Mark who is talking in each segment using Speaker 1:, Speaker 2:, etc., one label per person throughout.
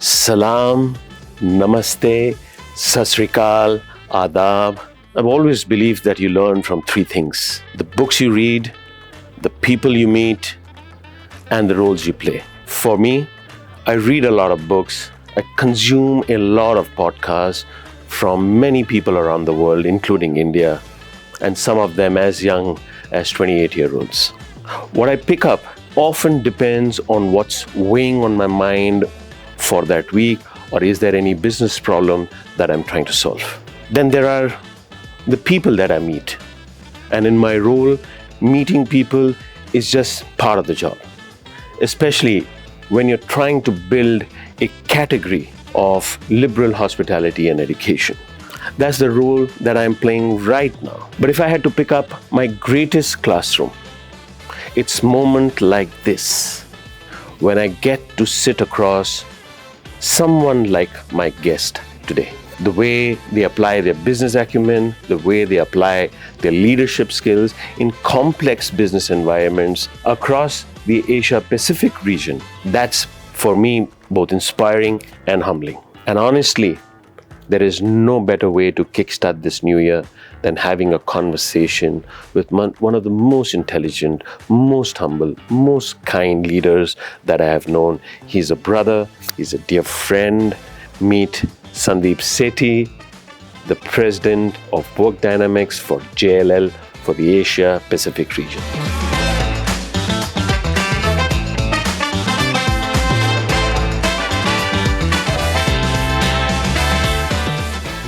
Speaker 1: Salam, Namaste, Sat Sri Akal, Adab. I've always believed that you learn from three things: the books you read, the people you meet, and the roles you play. For me, I read a lot of books, I consume a lot of podcasts from many people around the world, including India, and some of them as young as 28-year-olds. What I pick up often depends on what's weighing on my mind for that week, or is there any business problem that I'm trying to solve. Then there are the people that I meet. And in my role, meeting people is just part of the job, especially when you're trying to build a category of liberal hospitality and education. That's the role that I'm playing right now. But if I had to pick up my greatest classroom, it's moment like this, when I get to sit across someone like my guest today. The way they apply their business acumen, the way they apply their leadership skills in complex business environments across the Asia-Pacific region. That's, for me, both inspiring and humbling. And honestly, there is no better way to kickstart this new year than having a conversation with one of the most intelligent, most humble, most kind leaders that I have known. He's a brother, he's a dear friend. Meet Sandeep Sethi, the president of Work Dynamics for JLL for the Asia Pacific region.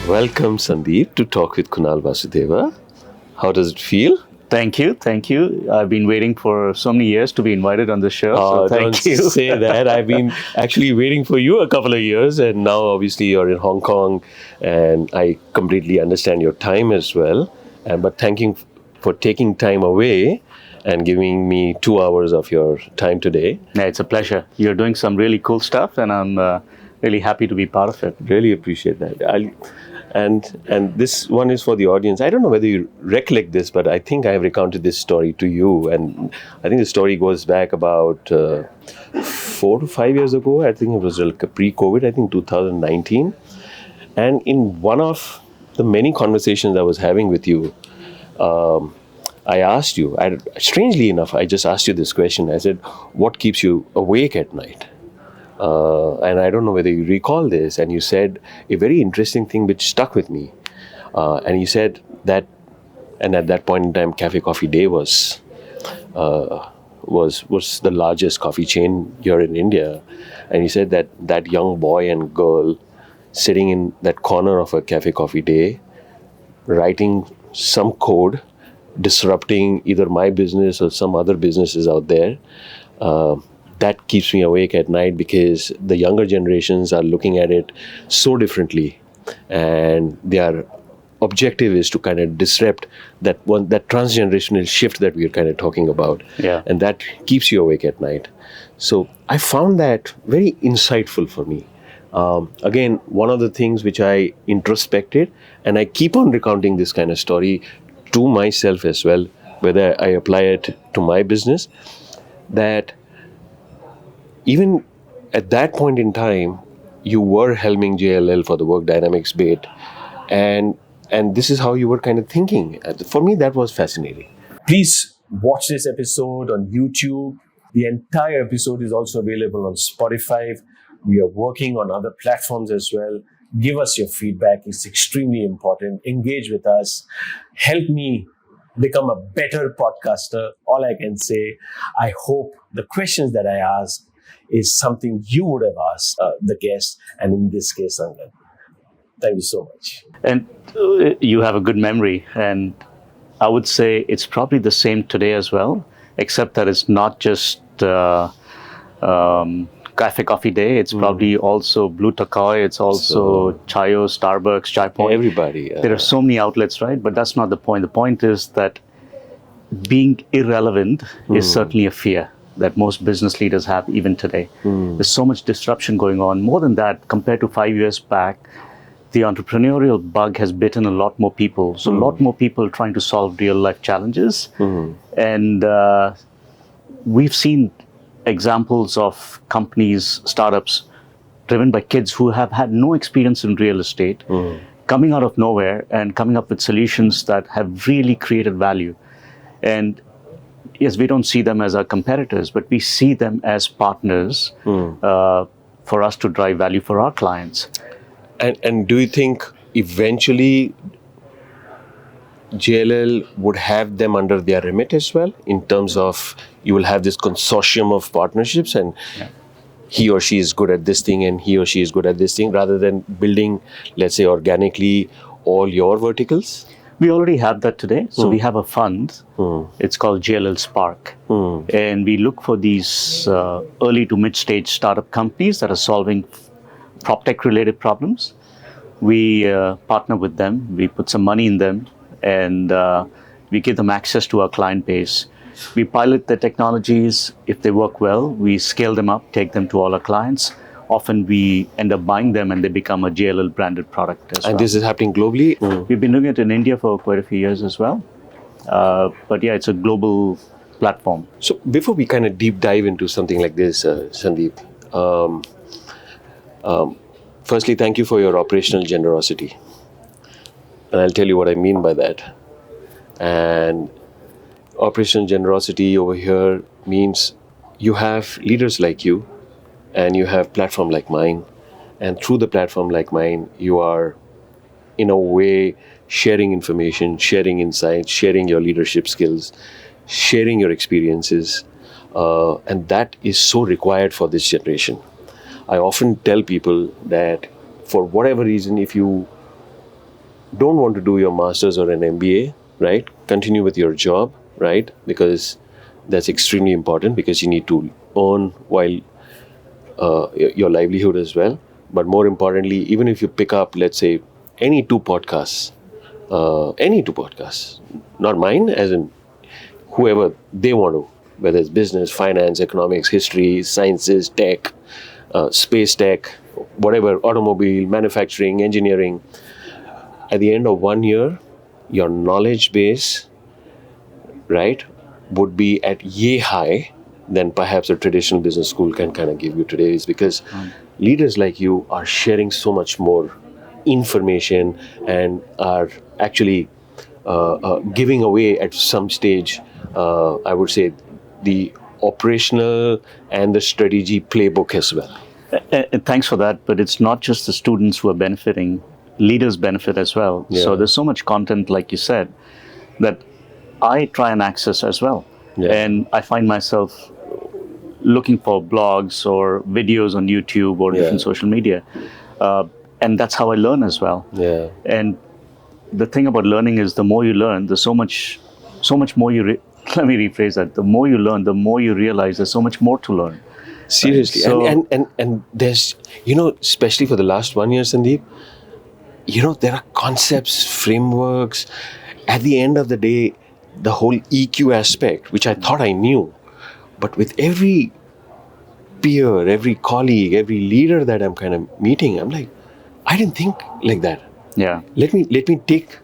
Speaker 1: Welcome, Sandeep, to Talk with Kunal Vasudeva. How does it feel?
Speaker 2: Thank you. I've been waiting for so many years to be invited on the show.
Speaker 1: Oh,
Speaker 2: so thank you.
Speaker 1: Don't say that. I've been actually waiting for you a couple of years, and now obviously you're in Hong Kong, and I completely understand your time as well. But thank you for taking time away and giving me 2 hours of your time today.
Speaker 2: Yeah, it's a pleasure. You're doing some really cool stuff, and I'm really happy to be part of it.
Speaker 1: Really appreciate that. And this one is for the audience. I don't know whether you recollect this, but I think I have recounted this story to you. And I think the story goes back about 4 to 5 years ago. I think it was pre-COVID, I think 2019. And in one of the many conversations I was having with you, I asked you, strangely enough, I just asked you this question. I said, what keeps you awake at night? And I don't know whether you recall this, and you said a very interesting thing which stuck with me. And you said that, and at that point in time, Cafe Coffee Day was the largest coffee chain here in India. And you said that young boy and girl sitting in that corner of a Cafe Coffee Day, writing some code, disrupting either my business or some other businesses out there, that keeps me awake at night, because the younger generations are looking at it so differently, and their objective is to kind of disrupt that transgenerational shift that we are kind of talking about.
Speaker 2: Yeah.
Speaker 1: And that keeps you awake at night. So I found that very insightful for me. Again, one of the things which I introspected, and I keep on recounting this kind of story to myself as well, whether I apply it to my business, that even at that point in time, you were helming JLL for the Work Dynamics bit, and this is how you were kind of thinking. For me, that was fascinating. Please watch this episode on YouTube. The entire episode is also available on Spotify. We are working on other platforms as well. Give us your feedback. It's extremely important. Engage with us. Help me become a better podcaster. All I can say, I hope the questions that I ask is something you would have asked the guest, and in this case, Angan. Thank you so much.
Speaker 2: And you have a good memory, and I would say it's probably the same today as well, except that it's not just Cafe Coffee Day. It's probably also Blue Turquoise. It's also Chayo, Starbucks, Chai Point.
Speaker 1: Everybody.
Speaker 2: There are so many outlets, right? But that's not the point. The point is that being irrelevant is certainly a fear that most business leaders have even today. There's so much disruption going on. More than that, compared to 5 years back, the entrepreneurial bug has bitten a lot more people. So a lot more people trying to solve real life challenges. And we've seen examples of companies, startups, driven by kids who have had no experience in real estate, coming out of nowhere and coming up with solutions that have really created value. And yes, we don't see them as our competitors, but we see them as partners for us to drive value for our clients.
Speaker 1: And do you think eventually JLL would have them under their remit as well, in terms of you will have this consortium of partnerships and he or she is good at this thing and he or she is good at this thing, rather than building, let's say, organically all your verticals?
Speaker 2: We already have that today. So we have a fund. It's called JLL Spark. And we look for these early to mid-stage startup companies that are solving PropTech related problems. We partner with them. We put some money in them and we give them access to our client base. We pilot the technologies. If they work well, we scale them up, take them to all our clients. Often we end up buying them and they become a JLL branded product as well.
Speaker 1: And this is happening globally?
Speaker 2: We've been doing it in India for quite a few years as well. But yeah, it's a global platform.
Speaker 1: So before we kind of deep dive into something like this, Sandeep, firstly, thank you for your operational generosity. And I'll tell you what I mean by that. And operational generosity over here means you have leaders like you, and you have platform like mine, and through the platform like mine, you are, in a way, sharing information, sharing insights, sharing your leadership skills, sharing your experiences, and that is so required for this generation. I often tell people that for whatever reason, if you don't want to do your master's or an MBA, right, continue with your job, right, because that's extremely important, because you need to earn while your livelihood as well. But more importantly, even if you pick up, let's say, any two podcasts, not mine, as in whoever they want to, whether it's business, finance, economics, history, sciences, tech, space tech, whatever, automobile, manufacturing, engineering, at the end of 1 year, your knowledge base, right, would be at yay high than perhaps a traditional business school can kind of give you today, is because leaders like you are sharing so much more information and are actually giving away at some stage, I would say, the operational and the strategy playbook as well.
Speaker 2: Thanks for that, but it's not just the students who are benefiting, leaders benefit as well.
Speaker 1: Yeah.
Speaker 2: So there's so much content, like you said, that I try and access as well.
Speaker 1: Yeah.
Speaker 2: And I find myself looking for blogs or videos on YouTube or different social media. And that's how I learn as well.
Speaker 1: Yeah.
Speaker 2: And the thing about learning is the more you learn, there's so much more let me rephrase that. The more you learn, the more you realize there's so much more to learn.
Speaker 1: Seriously.
Speaker 2: So,
Speaker 1: and there's, especially for the last 1 year, Sandeep, there are concepts, frameworks. At the end of the day, the whole EQ aspect, which I thought I knew, but with every peer, every colleague, every leader that I'm kind of meeting, I'm like, I didn't think like that.
Speaker 2: Yeah.
Speaker 1: Let me take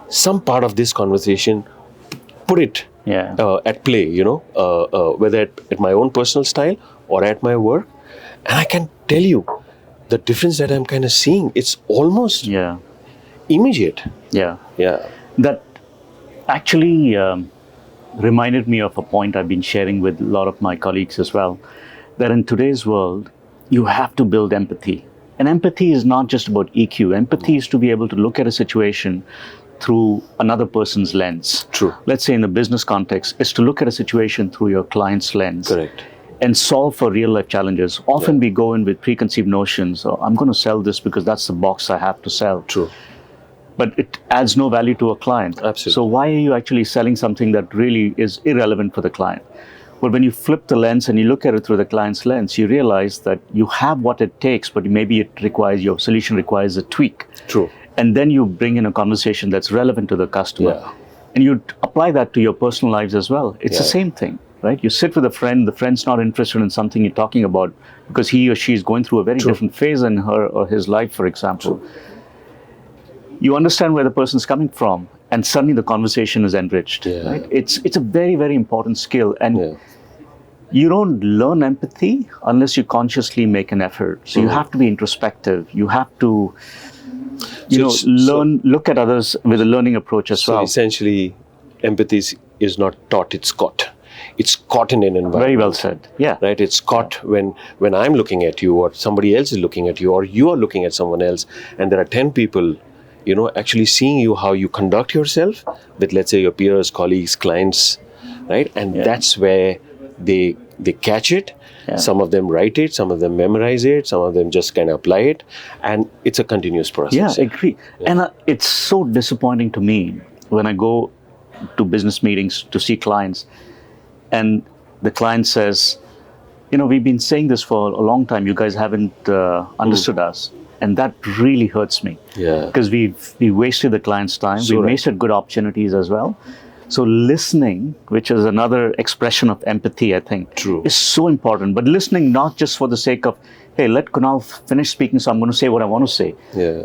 Speaker 1: some part of this conversation, put it at play, whether at my own personal style or at my work, and I can tell you the difference that I'm kind of seeing. It's almost immediate.
Speaker 2: Yeah.
Speaker 1: Yeah.
Speaker 2: That actually reminded me of a point I've been sharing with a lot of my colleagues as well, that in today's world, you have to build empathy. And empathy is not just about EQ. Empathy is to be able to look at a situation through another person's lens.
Speaker 1: True.
Speaker 2: Let's say in the business context, it's to look at a situation through your client's lens.
Speaker 1: Correct.
Speaker 2: And solve for real life challenges. Often we go in with preconceived notions. Oh, I'm going to sell this because that's the box I have to sell.
Speaker 1: True.
Speaker 2: But it adds no value to a client.
Speaker 1: Absolutely.
Speaker 2: So why are you actually selling something that really is irrelevant for the client? But when you flip the lens and you look at it through the client's lens, you realize that you have what it takes, but maybe your solution requires a tweak.
Speaker 1: True.
Speaker 2: And then you bring in a conversation that's relevant to the customer.
Speaker 1: Yeah.
Speaker 2: And you apply that to your personal lives as well. It's the same thing, right? You sit with a friend, the friend's not interested in something you're talking about because he or she is going through a very different phase in her or his life, for example.
Speaker 1: True.
Speaker 2: You understand where the person's coming from, and suddenly the conversation is enriched.
Speaker 1: Yeah.
Speaker 2: Right? It's a very, very important skill. And You don't learn empathy unless you consciously make an effort. So you have to be introspective. You have to, look at others with a learning approach as
Speaker 1: So
Speaker 2: well.
Speaker 1: essentially, empathy is not taught; it's caught. It's caught in an environment.
Speaker 2: Very well said. Yeah.
Speaker 1: Right. It's caught when I'm looking at you, or somebody else is looking at you, or you are looking at someone else, and there are 10 people, actually seeing you how you conduct yourself with, let's say, your peers, colleagues, clients, right? And that's where they catch it.
Speaker 2: Yeah.
Speaker 1: Some of them write it, some of them memorize it, some of them just kind of apply it, and it's a continuous process.
Speaker 2: Yeah, I agree. Yeah. And it's so disappointing to me when I go to business meetings to see clients, and the client says, we've been saying this for a long time. You guys haven't understood us. And that really hurts me.
Speaker 1: Yeah.
Speaker 2: Because we wasted the client's time.
Speaker 1: So
Speaker 2: we wasted good opportunities as well. So listening, which is another expression of empathy, I think,
Speaker 1: True.
Speaker 2: is so important. But listening not just for the sake of, hey, let Kunal finish speaking, so I'm going to say what I want to say.
Speaker 1: Yeah.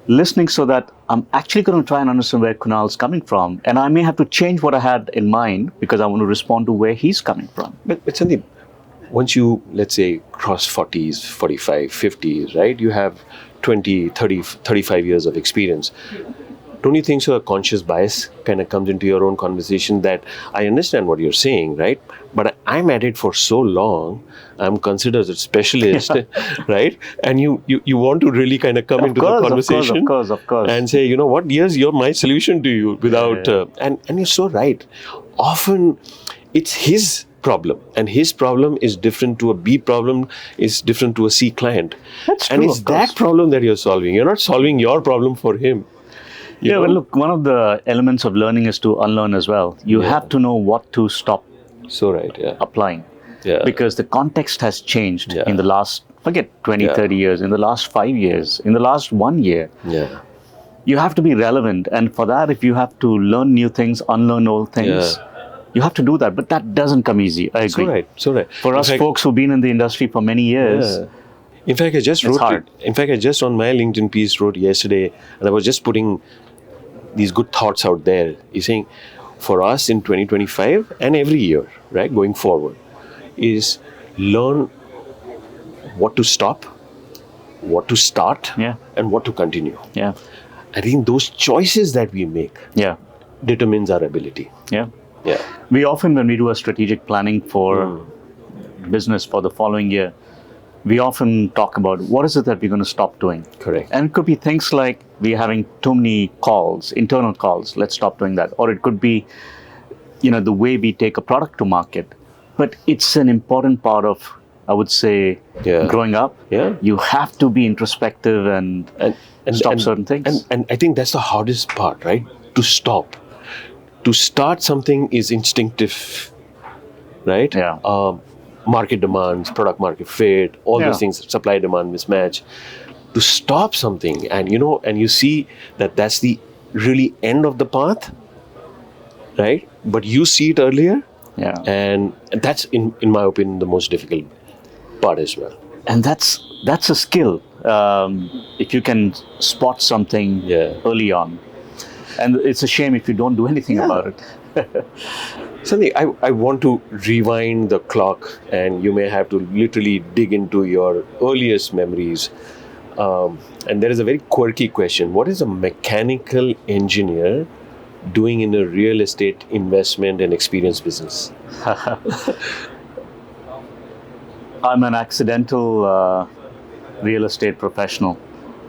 Speaker 2: Listening so that I'm actually going to try and understand where Kunal's coming from. And I may have to change what I had in mind because I want to respond to where he's coming from.
Speaker 1: But Sandeep, once you, let's say, cross 40s, 45, 50s, right? You have 20, 30, 35 years of experience. Don't you think so a conscious bias kind of comes into your own conversation that I understand what you're saying, right? But I'm at it for so long, I'm considered a specialist, right? And you want to really kind of come into the conversation
Speaker 2: Of course.
Speaker 1: and say, what, here's my solution to you without, and you're so right. Often it's his problem, and his problem is different to a B problem, is different to a C client.
Speaker 2: That's true,
Speaker 1: and it's that problem that you're solving. You're not solving your problem for him.
Speaker 2: Yeah, well, look, one of the elements of learning is to unlearn as well. You have to know what to stop applying.
Speaker 1: Yeah.
Speaker 2: Because the context has changed
Speaker 1: Yeah.
Speaker 2: in the last, forget 20, 30 years, in the last 5 years, in the last 1 year.
Speaker 1: Yeah.
Speaker 2: You have to be relevant. And for that, if you have to learn new things, unlearn old things, you have to do that. But that doesn't come easy. I agree.
Speaker 1: So right.
Speaker 2: For us folks who've been in the industry for many years,
Speaker 1: in fact, I just wrote it. In fact, I just on my LinkedIn piece wrote yesterday, and I was just putting these good thoughts out there. He's saying, for us in 2025 and every year, right, going forward, is learn what to stop, what to start, and what to continue.
Speaker 2: Yeah.
Speaker 1: I think those choices that we make determines our ability.
Speaker 2: Yeah.
Speaker 1: Yeah.
Speaker 2: We often, when we do a strategic planning for business for the following year, we often talk about what is it that we're going to stop doing.
Speaker 1: Correct.
Speaker 2: And it could be things like we're having too many calls, internal calls, let's stop doing that. Or it could be, the way we take a product to market. But it's an important part of, I would say, growing up.
Speaker 1: Yeah.
Speaker 2: You have to be introspective and stop certain things.
Speaker 1: And I think that's the hardest part, right? To stop. To start something is instinctive, right?
Speaker 2: Yeah.
Speaker 1: Market demands, product market fit, all those things, supply demand mismatch. To stop something, and you see that that's the really end of the path, right? But you see it earlier, and that's in my opinion the most difficult part as well.
Speaker 2: And that's a skill. If you can spot something early on, and it's a shame if you don't do anything about it.
Speaker 1: Sandeep, I want to rewind the clock, and you may have to literally dig into your earliest memories. And there is a very quirky question. What is a mechanical engineer doing in a real estate investment and experience business?
Speaker 2: I'm an accidental real estate professional.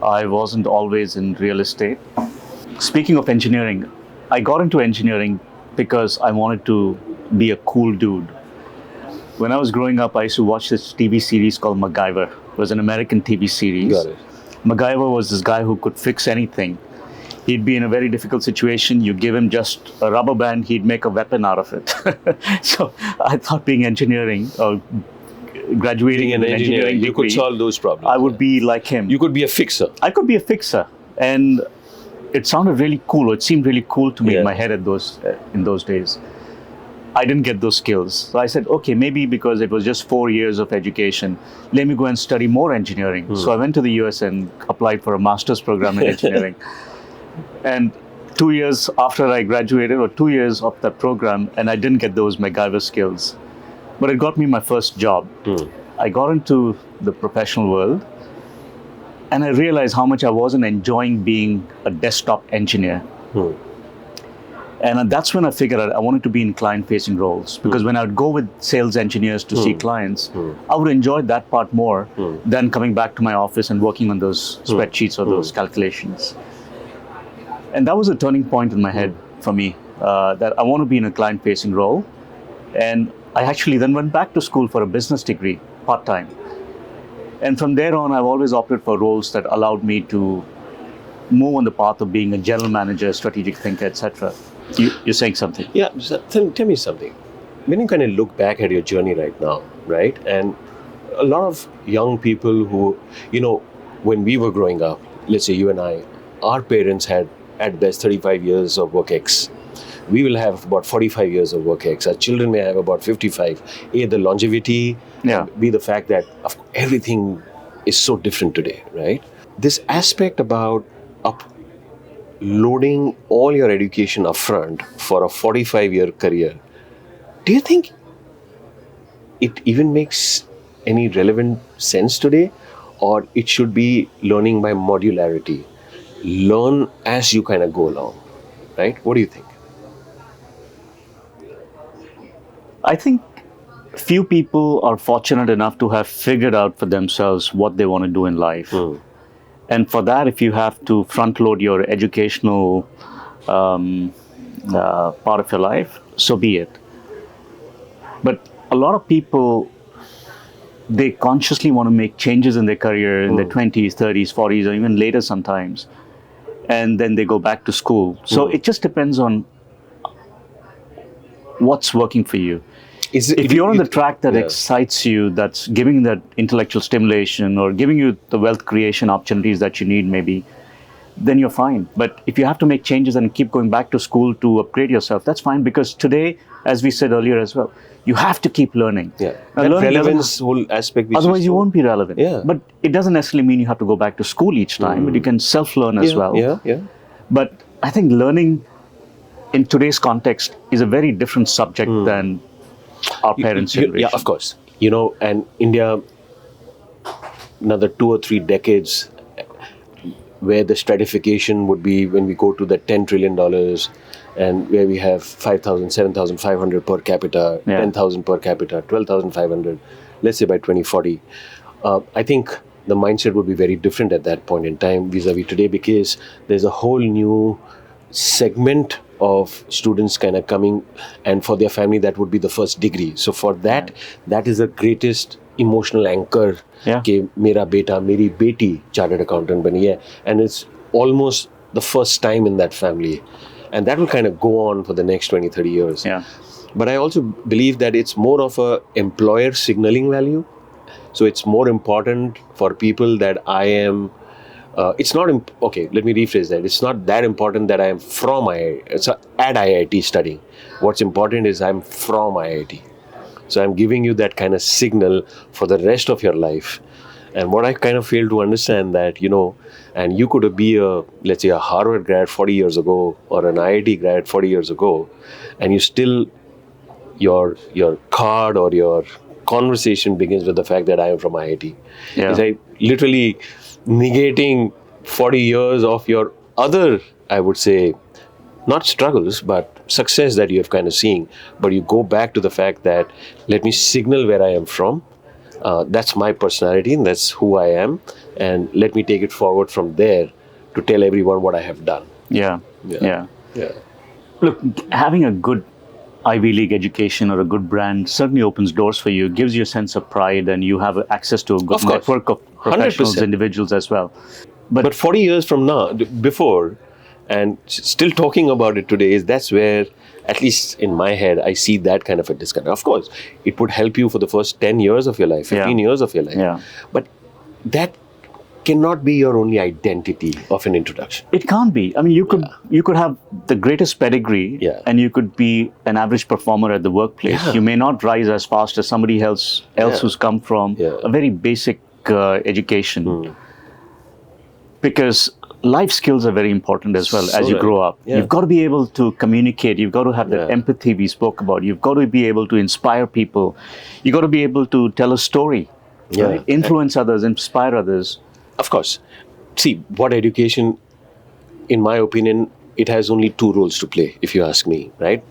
Speaker 2: I wasn't always in real estate. Speaking of engineering, I got into engineering because I wanted to be a cool dude. When I was growing up, I used to watch this TV series called MacGyver. It was an American TV series.
Speaker 1: Got it.
Speaker 2: MacGyver was this guy who could fix anything. He'd be in a very difficult situation. You give him just a rubber band, he'd make a weapon out of it. So I thought being engineering or graduating in an engineering degree,
Speaker 1: you could solve those problems.
Speaker 2: I would be like him.
Speaker 1: You could be a fixer.
Speaker 2: I could be a fixer. And it sounded really cool. It seemed really cool to me in my head in those days. I didn't get those skills. So I said, okay, maybe because it was just 4 years of education, let me go and study more engineering. So I went to the US and applied for a master's program in engineering. And 2 years after I graduated, or 2 years of that program, and I didn't get those MacGyver skills, but it got me my first job. I got into the professional world, and I realized how much I wasn't enjoying being a desktop engineer. And that's when I figured out I wanted to be in client-facing roles, because when I would go with sales engineers to see clients, I would enjoy that part more than coming back to my office and working on those spreadsheets or those calculations. And that was a turning point in my head for me, that I want to be in a client-facing role. And I actually then went back to school for a business degree, part-time. And from there on, I've always opted for roles that allowed me to move on the path of being a general manager, strategic thinker, etc. You're saying something?
Speaker 1: Yeah, so tell me something. When you kind of look back at your journey right now, right? And a lot of young people who, when we were growing up, let's say you and I, our parents had at best 35 years of work X. We will have about 45 years of work X. Our children may have about 55. A, the longevity, and B, the fact that everything is so different today, right? This aspect about loading all your education upfront for a 45-year career, do you think it even makes any relevant sense today? Or it should be learning by modularity? Learn as you kind of go along, right? What do you think?
Speaker 2: I think few people are fortunate enough to have figured out for themselves what they want to do in life. And for that, if you have to front load your educational part of your life, so be it. But a lot of people, they consciously want to make changes in their career in their 20s, 30s, 40s, or even later sometimes. And then they go back to school. So it just depends on what's working for you. If you're on the track that excites you, that's giving that intellectual stimulation or giving you the wealth creation opportunities that you need maybe, then you're fine. But if you have to make changes and keep going back to school to upgrade yourself, that's fine, because today, as we said earlier as well, you have to keep learning.
Speaker 1: Yeah. That relevance whole aspect.
Speaker 2: Otherwise, you won't be relevant.
Speaker 1: Yeah.
Speaker 2: But it doesn't necessarily mean you have to go back to school each time, but you can self-learn as well.
Speaker 1: Yeah.
Speaker 2: But I think learning in today's context is a very different subject than our parents' generation.
Speaker 1: Yeah, of course. And India, another 2 or 3 decades where the stratification would be when we go to the $10 trillion and where we have 5,000, 7,500 per capita, 10,000 per capita, 12,500, let's say by 2040. I think the mindset would be very different at that point in time vis-a-vis today, because there's a whole new segment of students kind of coming, and for their family that would be the first degree. So for that is the greatest emotional anchor. कि मेरा बेटा मेरी बेटी chartered accountant बनी है, and it's almost the first time in that family, and that will kind of go on for the next 20-30 years. But I also believe that it's more of a employer signaling value. So it's more important for people that I am it's not, okay, let me rephrase that. It's not that important that I am from IIT, it's at IIT studying. What's important is I'm from IIT. So I'm giving you that kind of signal for the rest of your life. And what I kind of fail to understand that, and you could be let's say a Harvard grad 40 years ago or an IIT grad 40 years ago, and you still, your card or your conversation begins with the fact that I am from IIT. It's like literally negating 40 years of your other, I would say, not struggles, but success that you have kind of seen. But you go back to the fact that, let me signal where I am from. That's my personality and that's who I am. And let me take it forward from there to tell everyone what I have done.
Speaker 2: Yeah. Look, having a good Ivy League education or a good brand certainly opens doors for you, gives you a sense of pride, and you have access to a good network of professionals, 100%. Individuals as well.
Speaker 1: But 40 years from now, before, and still talking about it today, that's where, at least in my head, I see that kind of a disconnect. Of course, it would help you for the first 10 years of your life, 15 years of your life. But that cannot be your only identity of an introduction.
Speaker 2: It can't be. I mean, you could have the greatest pedigree, and you could be an average performer at the workplace. You may not rise as fast as somebody else who's come from a very basic education. Because life skills are very important as well as you
Speaker 1: right.
Speaker 2: grow up.
Speaker 1: Yeah.
Speaker 2: You've got to be able to communicate. You've got to have that empathy we spoke about. You've got to be able to inspire people. You've got to be able to tell a story, right? Influence others, inspire others.
Speaker 1: Of course. See, what education, in my opinion, it has only two roles to play, if you ask me, right?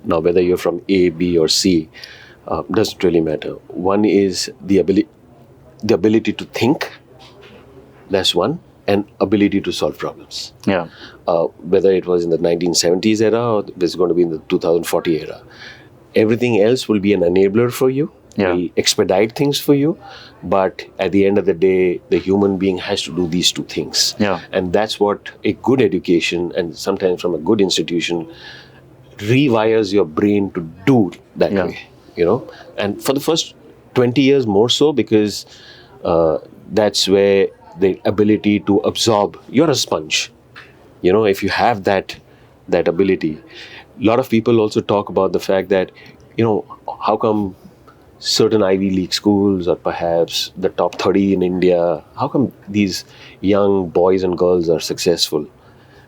Speaker 1: Now, whether you're from A, B, or C, doesn't really matter. One is the ability to think, that's one, and ability to solve problems.
Speaker 2: Yeah.
Speaker 1: Whether it was in the 1970s era or it's going to be in the 2040 era. Everything else will be an enabler for you, will expedite things for you, but at the end of the day, the human being has to do these two things.
Speaker 2: Yeah.
Speaker 1: And that's what a good education, and sometimes from a good institution, rewires your brain to do that way, and for the first 20 years more so, because that's where the ability to absorb, you're a sponge, if you have that ability. A lot of people also talk about the fact that, how come certain Ivy League schools, or perhaps the top 30 in India, how come these young boys and girls are successful?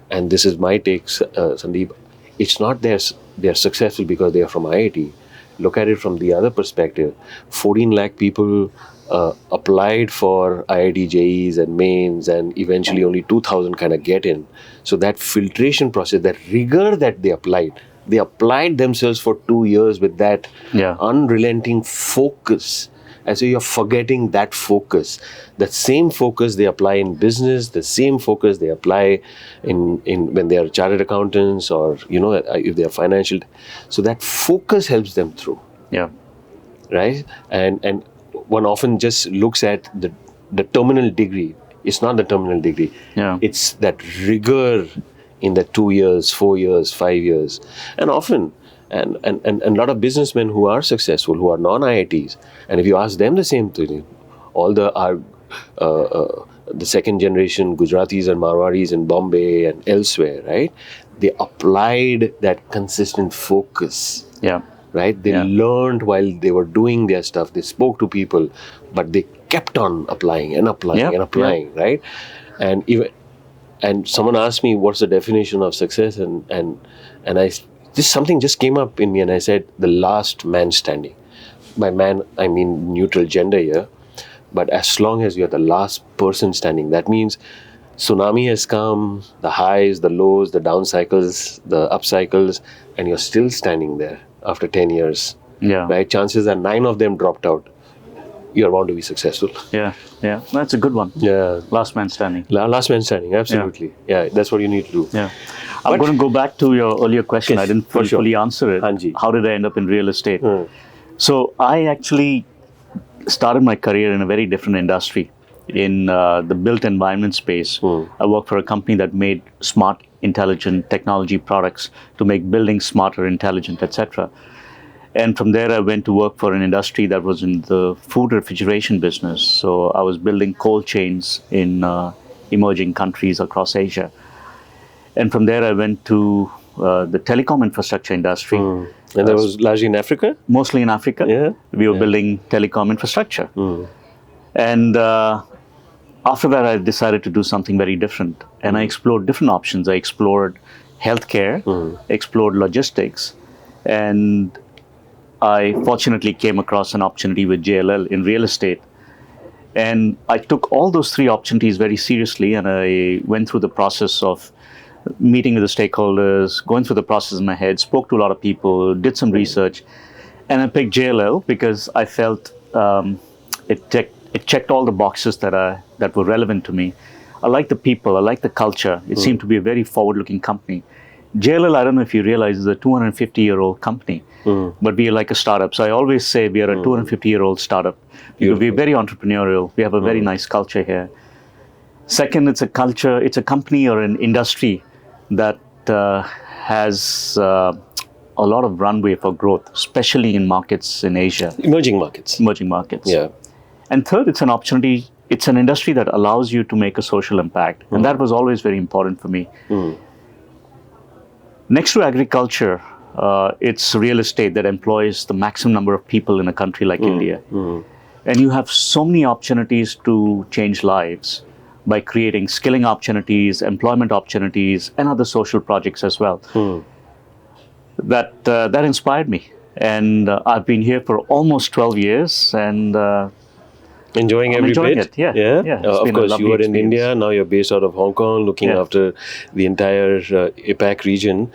Speaker 1: And this is my take, Sandeep. It's not they're successful because they are from IIT. Look at it from the other perspective. 14 lakh people applied for IIT JEEs and mains, and eventually only 2,000 kind of get in. So that filtration process, that rigor that they applied themselves for 2 years with that unrelenting focus. And so you're forgetting that focus. That same focus they apply in business, the same focus they apply in when they are chartered accountants, or if they are financial. So that focus helps them through.
Speaker 2: Yeah.
Speaker 1: Right? And one often just looks at the terminal degree. It's not the terminal degree.
Speaker 2: Yeah.
Speaker 1: It's that rigor in the 2 years, 4 years, 5 years. And often, and a lot of businessmen who are successful, who are non-IITs, and if you ask them the same thing, all the second generation Gujaratis and Marwaris in Bombay and elsewhere, right? They applied that consistent focus.
Speaker 2: Yeah.
Speaker 1: Right? They learned while they were doing their stuff. They spoke to people, but they kept on applying and applying and applying, right? And someone asked me, what's the definition of success? And something just came up in me, and I said, the last man standing. By man, I mean neutral gender here. But as long as you're the last person standing, that means tsunami has come, the highs, the lows, the down cycles, the up cycles, and you're still standing there after 10 years.
Speaker 2: Yeah.
Speaker 1: Right? Chances are 9 of them dropped out. You're bound to be successful.
Speaker 2: Yeah. That's a good one.
Speaker 1: Yeah.
Speaker 2: Last man standing.
Speaker 1: Last man standing, absolutely. Yeah, that's what you need to do.
Speaker 2: Yeah. I'm going to go back to your earlier question.
Speaker 1: Yes,
Speaker 2: I didn't fully answer it.
Speaker 1: Hanji.
Speaker 2: How did I end up in real estate? So I actually started my career in a very different industry, in the built environment space. I worked for a company that made smart, intelligent technology products to make buildings smarter, intelligent, etc. And from there, I went to work for an industry that was in the food refrigeration business. So I was building cold chains in emerging countries across Asia. And from there, I went to the telecom infrastructure industry.
Speaker 1: And that was largely in Africa?
Speaker 2: Mostly in Africa.
Speaker 1: Yeah.
Speaker 2: We were building telecom infrastructure. And after that, I decided to do something very different. And I explored different options. I explored healthcare, explored logistics, and I fortunately came across an opportunity with JLL in real estate. And I took all those 3 opportunities very seriously, and I went through the process of meeting with the stakeholders, going through the process in my head, spoke to a lot of people, did some research, and I picked JLL because I felt it checked all the boxes that were relevant to me. I like the people, I like the culture. It seemed to be a very forward-looking company. JLL, I don't know if you realize, is a 250-year-old company, but we are like a startup. So I always say we are a 250-year-old startup. Because we're very entrepreneurial. We have a very nice culture here. Second, it's a culture, it's a company or an industry that has a lot of runway for growth, especially in markets in Asia.
Speaker 1: Emerging markets. Yeah.
Speaker 2: And third, it's an opportunity. It's an industry that allows you to make a social impact. And that was always very important for me. Next to agriculture, it's real estate that employs the maximum number of people in a country like India. And you have so many opportunities to change lives, by creating skilling opportunities, employment opportunities, and other social projects as well. That inspired me. And I've been here for almost 12 years, and
Speaker 1: Enjoying
Speaker 2: I'm
Speaker 1: every
Speaker 2: enjoying
Speaker 1: bit.
Speaker 2: it. Yeah. It's
Speaker 1: Of
Speaker 2: been a
Speaker 1: course, you
Speaker 2: lovely
Speaker 1: were in
Speaker 2: experience.
Speaker 1: India. Now you're based out of Hong Kong, looking
Speaker 2: Yeah.
Speaker 1: after the entire APAC region.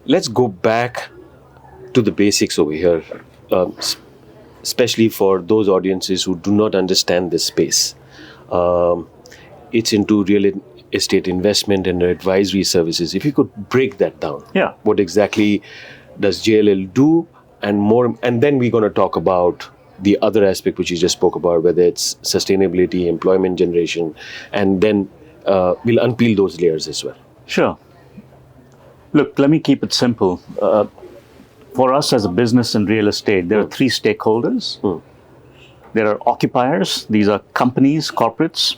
Speaker 1: Let's go back to the basics over here, especially for those audiences who do not understand this space. It's into real estate investment and advisory services. If you could break that down,
Speaker 2: Yeah.
Speaker 1: what exactly does JLL do, and more, and then we're going to talk about the other aspect which you just spoke about, whether it's sustainability, employment generation, and then we'll unpeel those layers as well.
Speaker 2: Sure. Look, let me keep it simple. For us as a business in real estate, there are three stakeholders. There are occupiers, these are companies, corporates.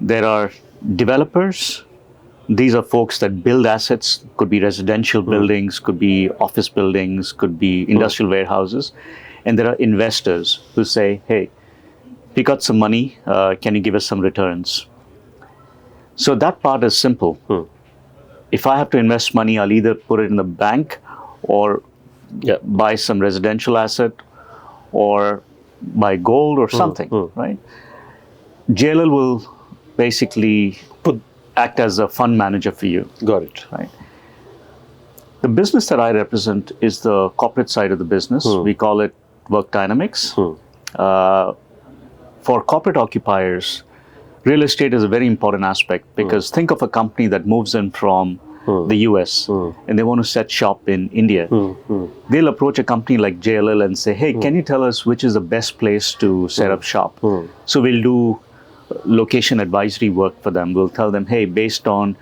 Speaker 2: There are developers, these are folks that build assets, could be residential buildings, could be office buildings, could be industrial warehouses. And there are investors who say, hey, we got some money, can you give us some returns? So that part is simple. If I have to invest money, I'll either put it in the bank or buy some residential asset or buy gold or something, right? JLL will basically act as a fund manager for you.
Speaker 1: Got it.
Speaker 2: Right. The business that I represent is the corporate side of the business. We call it Work Dynamics. For corporate occupiers, real estate is a very important aspect because think of a company that moves in from the US and they want to set shop in India. They'll approach a company like JLL and say, hey, can you tell us which is the best place to set up shop? So we'll do location advisory work for them. We'll tell them, hey, based on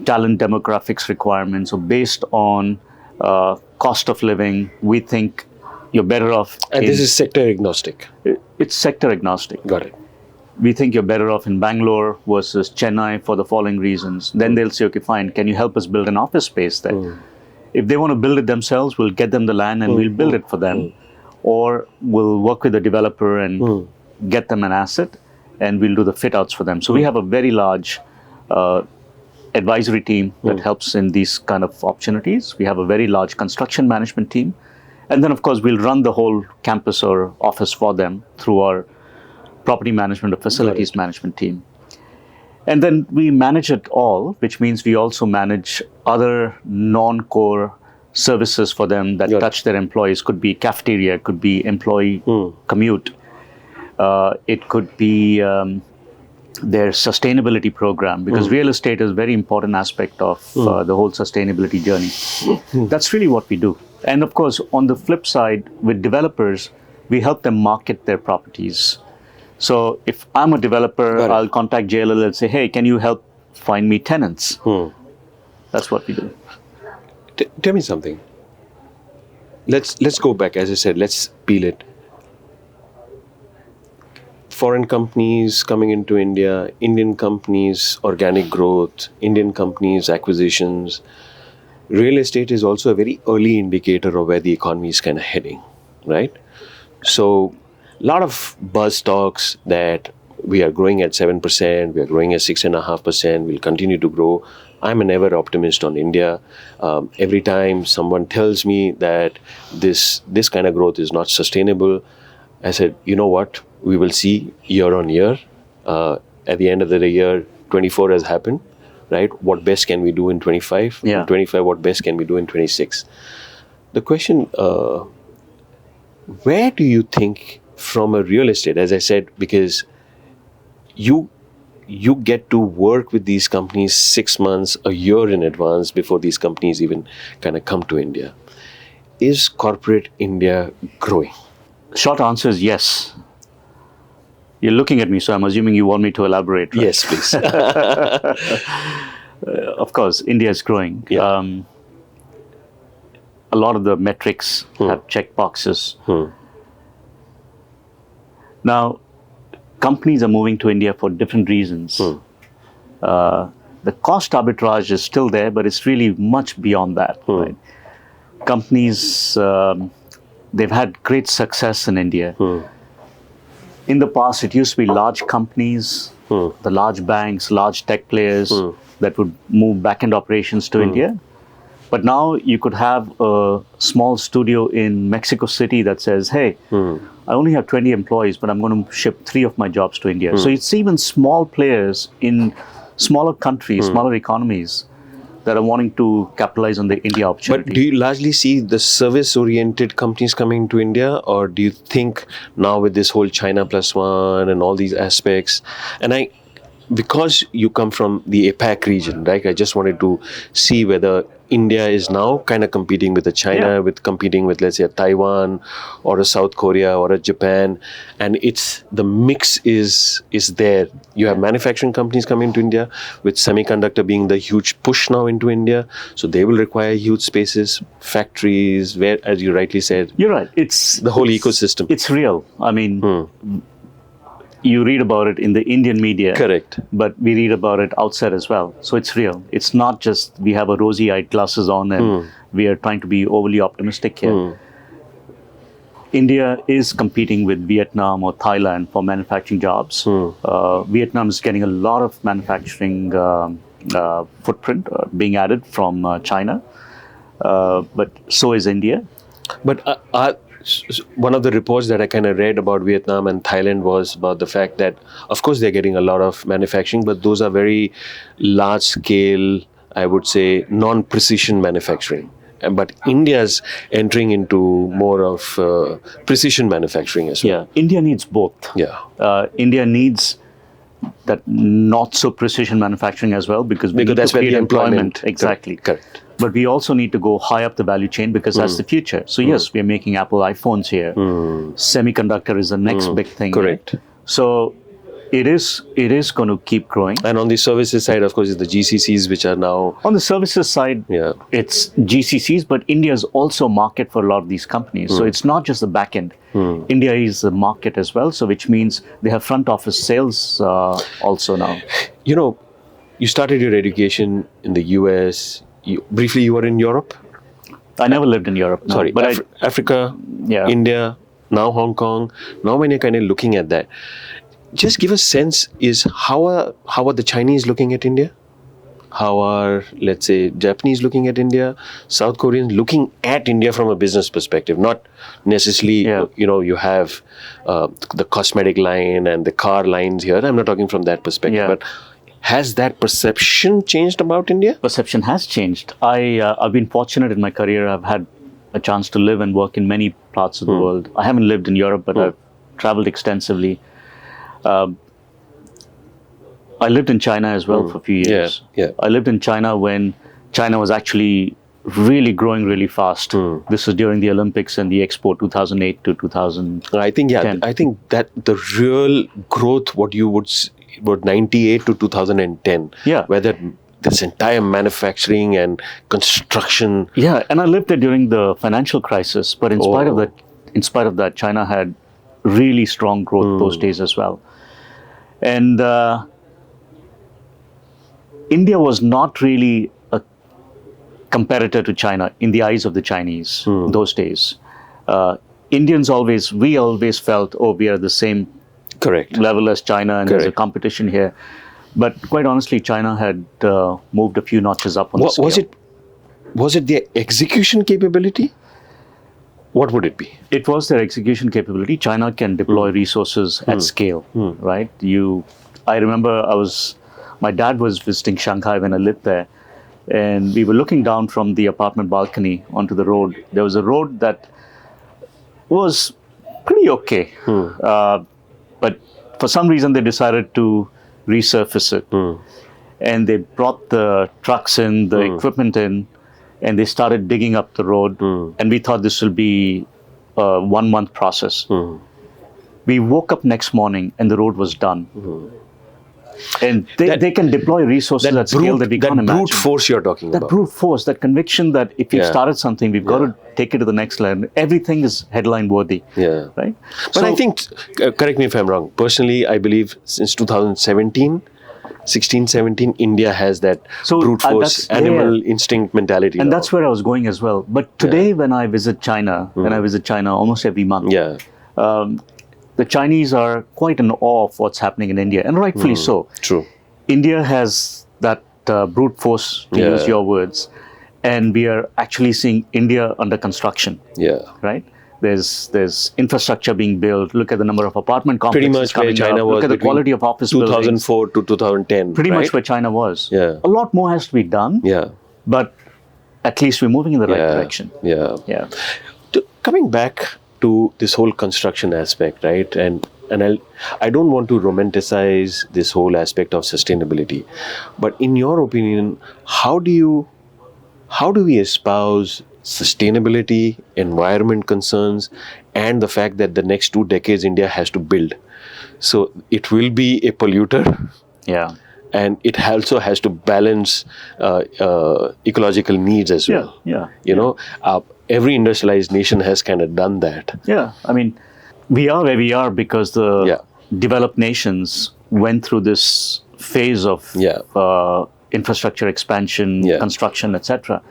Speaker 2: talent demographics requirements or based on cost of living, we think you're better off.
Speaker 1: And this is sector agnostic.
Speaker 2: It's sector agnostic.
Speaker 1: Got it.
Speaker 2: We think you're better off in Bangalore versus Chennai for the following reasons. Then they'll say, okay, fine, can you help us build an office space there? If they want to build it themselves, we'll get them the land and we'll build it for them. Or we'll work with the developer and get them an asset and we'll do the fit outs for them. So we have a very large advisory team that helps in these kind of opportunities. We have a very large construction management team. And then, of course, we'll run the whole campus or office for them through our property management or facilities management team. And then we manage it all, which means we also manage other non-core services for them that touch their employees. Could be cafeteria, could be employee commute. It could be their sustainability program, because real estate is a very important aspect of the whole sustainability journey. That's really what we do. And of course, on the flip side, with developers, we help them market their properties. So if I'm a developer, I'll contact JLL and say, hey, can you help find me tenants? That's what we do.
Speaker 1: Tell me something. Let's go back. As I said, let's peel it. Foreign companies coming into India, Indian companies, organic growth, Indian companies, acquisitions. Real estate is also a very early indicator of where the economy is kind of heading, right? So a lot of buzz talks that we are growing at 7%, we are growing at 6.5%, we'll continue to grow. I'm an ever optimist on India. Every time someone tells me that this kind of growth is not sustainable, I said, you know what? We will see year on year. At the end of the year, 24 has happened, right? What best can we do in 25?
Speaker 2: Yeah.
Speaker 1: In 25, what best can we do in 26? The question, where do you think from a real estate, as I said, because you get to work with these companies 6 months, a year in advance before these companies even kind of come to India. Is corporate India growing?
Speaker 2: Short answer is yes. You're looking at me, so I'm assuming you want me to elaborate, right?
Speaker 1: Yes, please.
Speaker 2: Of course, India is growing.
Speaker 1: Yeah.
Speaker 2: A lot of the metrics have check boxes. Now, companies are moving to India for different reasons. The cost arbitrage is still there, but it's really much beyond that. Right? Companies, they've had great success in India. In the past, it used to be large companies, the large banks, large tech players that would move back-end operations to India. But now you could have a small studio in Mexico City that says, hey, I only have 20 employees, but I'm going to ship 3 of my jobs to India. So it's even small players in smaller countries, smaller economies that are wanting to capitalize on the India opportunity.
Speaker 1: But do you largely see the service-oriented companies coming to India, or do you think now with this whole China plus one and all these aspects, because you come from the APAC region, right? I just wanted to see whether India is now kind of competing with China, with competing with, let's say, a Taiwan or a South Korea or a Japan, and the mix is there. You have manufacturing companies coming to India, with semiconductor being the huge push now into India. So they will require huge spaces, factories, where, as you rightly said,
Speaker 2: you're right. It's
Speaker 1: the whole ecosystem.
Speaker 2: It's real. I mean, you read about it in the Indian media.
Speaker 1: Correct.
Speaker 2: But we read about it outside as well. So it's real. It's not just we have a rosy-eyed glasses on and we are trying to be overly optimistic here. India is competing with Vietnam or Thailand for manufacturing jobs. Vietnam is getting a lot of manufacturing footprint being added from China. But so is India.
Speaker 1: But one of the reports that I kind of read about Vietnam and Thailand was about the fact that, of course, they're getting a lot of manufacturing, but those are very large scale, I would say, non-precision manufacturing. But India's entering into more of precision manufacturing as well.
Speaker 2: Yeah, India needs both.
Speaker 1: Yeah.
Speaker 2: India needs that not so precision manufacturing as well, because we need
Speaker 1: that's
Speaker 2: to
Speaker 1: where
Speaker 2: create
Speaker 1: the employment.
Speaker 2: Exactly.
Speaker 1: Correct.
Speaker 2: But we also need to go high up the value chain, because that's the future. So yes, we are making Apple iPhones here. Semiconductor is the next big thing.
Speaker 1: Correct.
Speaker 2: Here. So it is going to keep growing.
Speaker 1: And on the services side, of course, is the GCCs, which are now...
Speaker 2: On the services side, it's GCCs, but India is also a market for a lot of these companies. So it's not just the back end. India is a market as well, so which means they have front office sales also now.
Speaker 1: You know, you started your education in the US. Briefly, you were in Europe?
Speaker 2: I never lived in Europe. No.
Speaker 1: Sorry, but Africa, India, now Hong Kong. Now when you're kind of looking at that, just give a sense, how are the Chinese looking at India? How are, let's say, Japanese looking at India? South Koreans looking at India from a business perspective, not necessarily, you have the cosmetic line and the car lines here. I'm not talking from that perspective, but has that perception changed about India?
Speaker 2: Perception has changed. I've been fortunate in my career. I've had a chance to live and work in many parts of the world. I haven't lived in Europe, but I've traveled extensively. I lived in China as well for a few years. I lived in China when China was actually really growing really fast. This was during the Olympics and the Expo 2008 to 2010.
Speaker 1: I think that the real growth, what 98 to 2010, where this entire manufacturing and construction.
Speaker 2: Yeah, and I lived there during the financial crisis. But in spite of that, China had really strong growth those days as well. And India was not really a competitor to China in the eyes of the Chinese those days. We always felt, we are the same level as China, and there's a competition here. But quite honestly, China had moved a few notches up on the scale.
Speaker 1: Was it their execution capability? What would it be?
Speaker 2: It was their execution capability. China can deploy resources at scale, right? I remember my dad was visiting Shanghai when I lived there, and we were looking down from the apartment balcony onto the road. There was a road that was pretty okay, but for some reason they decided to resurface it, and they brought the trucks in, the equipment in, and they started digging up the road, and we thought this will be a 1 month process. We woke up next morning and the road was done. And they can deploy resources at scale that we can't imagine.
Speaker 1: That brute force you're talking about.
Speaker 2: That brute force, that conviction that if we've started something, we've got to take it to the next level. Everything is headline worthy. Right?
Speaker 1: But I think, correct me if I'm wrong, personally, I believe since 2017, 16, 17, India has that brute force, animal instinct mentality.
Speaker 2: And that's where I was going as well. But today when I visit China, almost every month, the Chinese are quite in awe of what's happening in India, and rightfully so.
Speaker 1: True.
Speaker 2: India has that brute force, to use your words, and we are actually seeing India under construction.
Speaker 1: Yeah.
Speaker 2: Right? There's infrastructure being built. Look at the number of apartment
Speaker 1: Pretty
Speaker 2: complexes
Speaker 1: much where
Speaker 2: coming
Speaker 1: China
Speaker 2: up.
Speaker 1: was
Speaker 2: Look at the
Speaker 1: between
Speaker 2: quality of office buildings.
Speaker 1: 2004 to 2010.
Speaker 2: Pretty
Speaker 1: right?
Speaker 2: much where China was.
Speaker 1: Yeah.
Speaker 2: A lot more has to be done.
Speaker 1: Yeah.
Speaker 2: But at least we're moving in the right direction.
Speaker 1: Yeah.
Speaker 2: Yeah.
Speaker 1: Coming back to this whole construction aspect, right? And I don't want to romanticize this whole aspect of sustainability, but in your opinion, how do we espouse sustainability, environment concerns, and the fact that the next 2 decades India has to build? So it will be a polluter.
Speaker 2: Yeah.
Speaker 1: And it also has to balance ecological needs as well. Every industrialized nation has kind of done that.
Speaker 2: Yeah. I mean, we are where we are because the developed nations went through this phase of infrastructure expansion, construction, etc.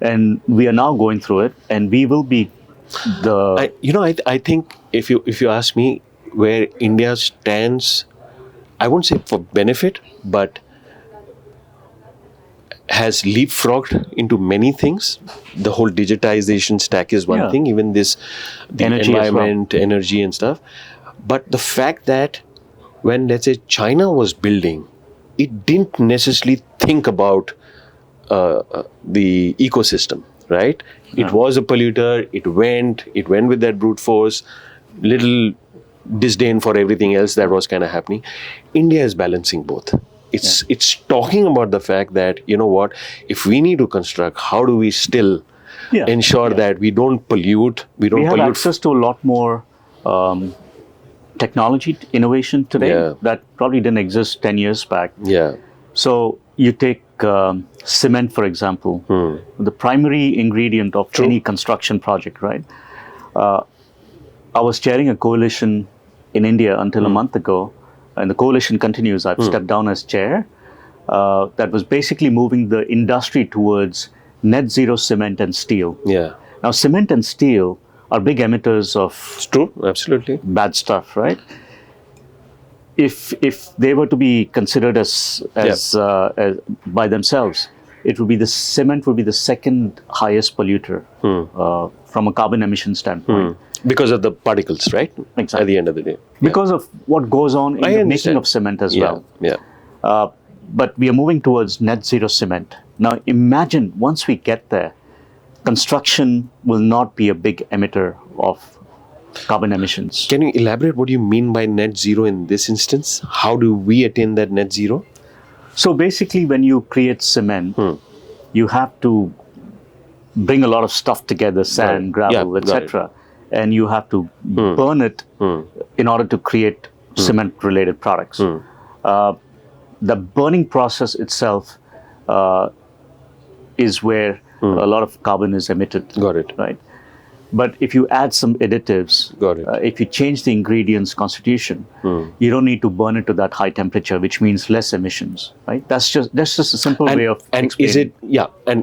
Speaker 2: And we are now going through it, and we will be
Speaker 1: I think if you ask me where India stands, I won't say for benefit, but has leapfrogged into many things. The whole digitization stack is one thing, even the
Speaker 2: energy
Speaker 1: environment, energy and stuff. But the fact that when, let's say, China was building, it didn't necessarily think about the ecosystem, right? It was a polluter, it went with that brute force, little disdain for everything else that was kind of happening. India is balancing both. It's talking about the fact that, you know what, if we need to construct, how do we still ensure that we don't pollute? We have
Speaker 2: access to a lot more technology innovation today that probably didn't exist 10 years back.
Speaker 1: Yeah.
Speaker 2: So you take cement, for example, the primary ingredient of any construction project, right? I was chairing a coalition in India until a month ago, and the coalition continues. I've stepped down as chair. That was basically moving the industry towards net zero cement and steel.
Speaker 1: Yeah.
Speaker 2: Now, cement and steel are big emitters of
Speaker 1: It's true, absolutely.
Speaker 2: bad stuff, right? If they were to be considered as by themselves, cement would be the second highest polluter from a carbon emission standpoint.
Speaker 1: Because of the particles, right?
Speaker 2: Exactly.
Speaker 1: At the end of the day.
Speaker 2: Because of what goes on in the making of cement as well.
Speaker 1: Yeah.
Speaker 2: But we are moving towards net zero cement. Now imagine once we get there, construction will not be a big emitter of carbon emissions.
Speaker 1: Can you elaborate what you mean by net zero in this instance? How do we attain that net zero?
Speaker 2: So basically, when you create cement, you have to bring a lot of stuff together, sand, gravel, etc. And you have to burn it in order to create cement-related products. The burning process itself is where a lot of carbon is emitted.
Speaker 1: Got it.
Speaker 2: Right? But if you add some additives, if you change the ingredients constitution, you don't need to burn it to that high temperature, which means less emissions. Right? That's just a simple way of explaining.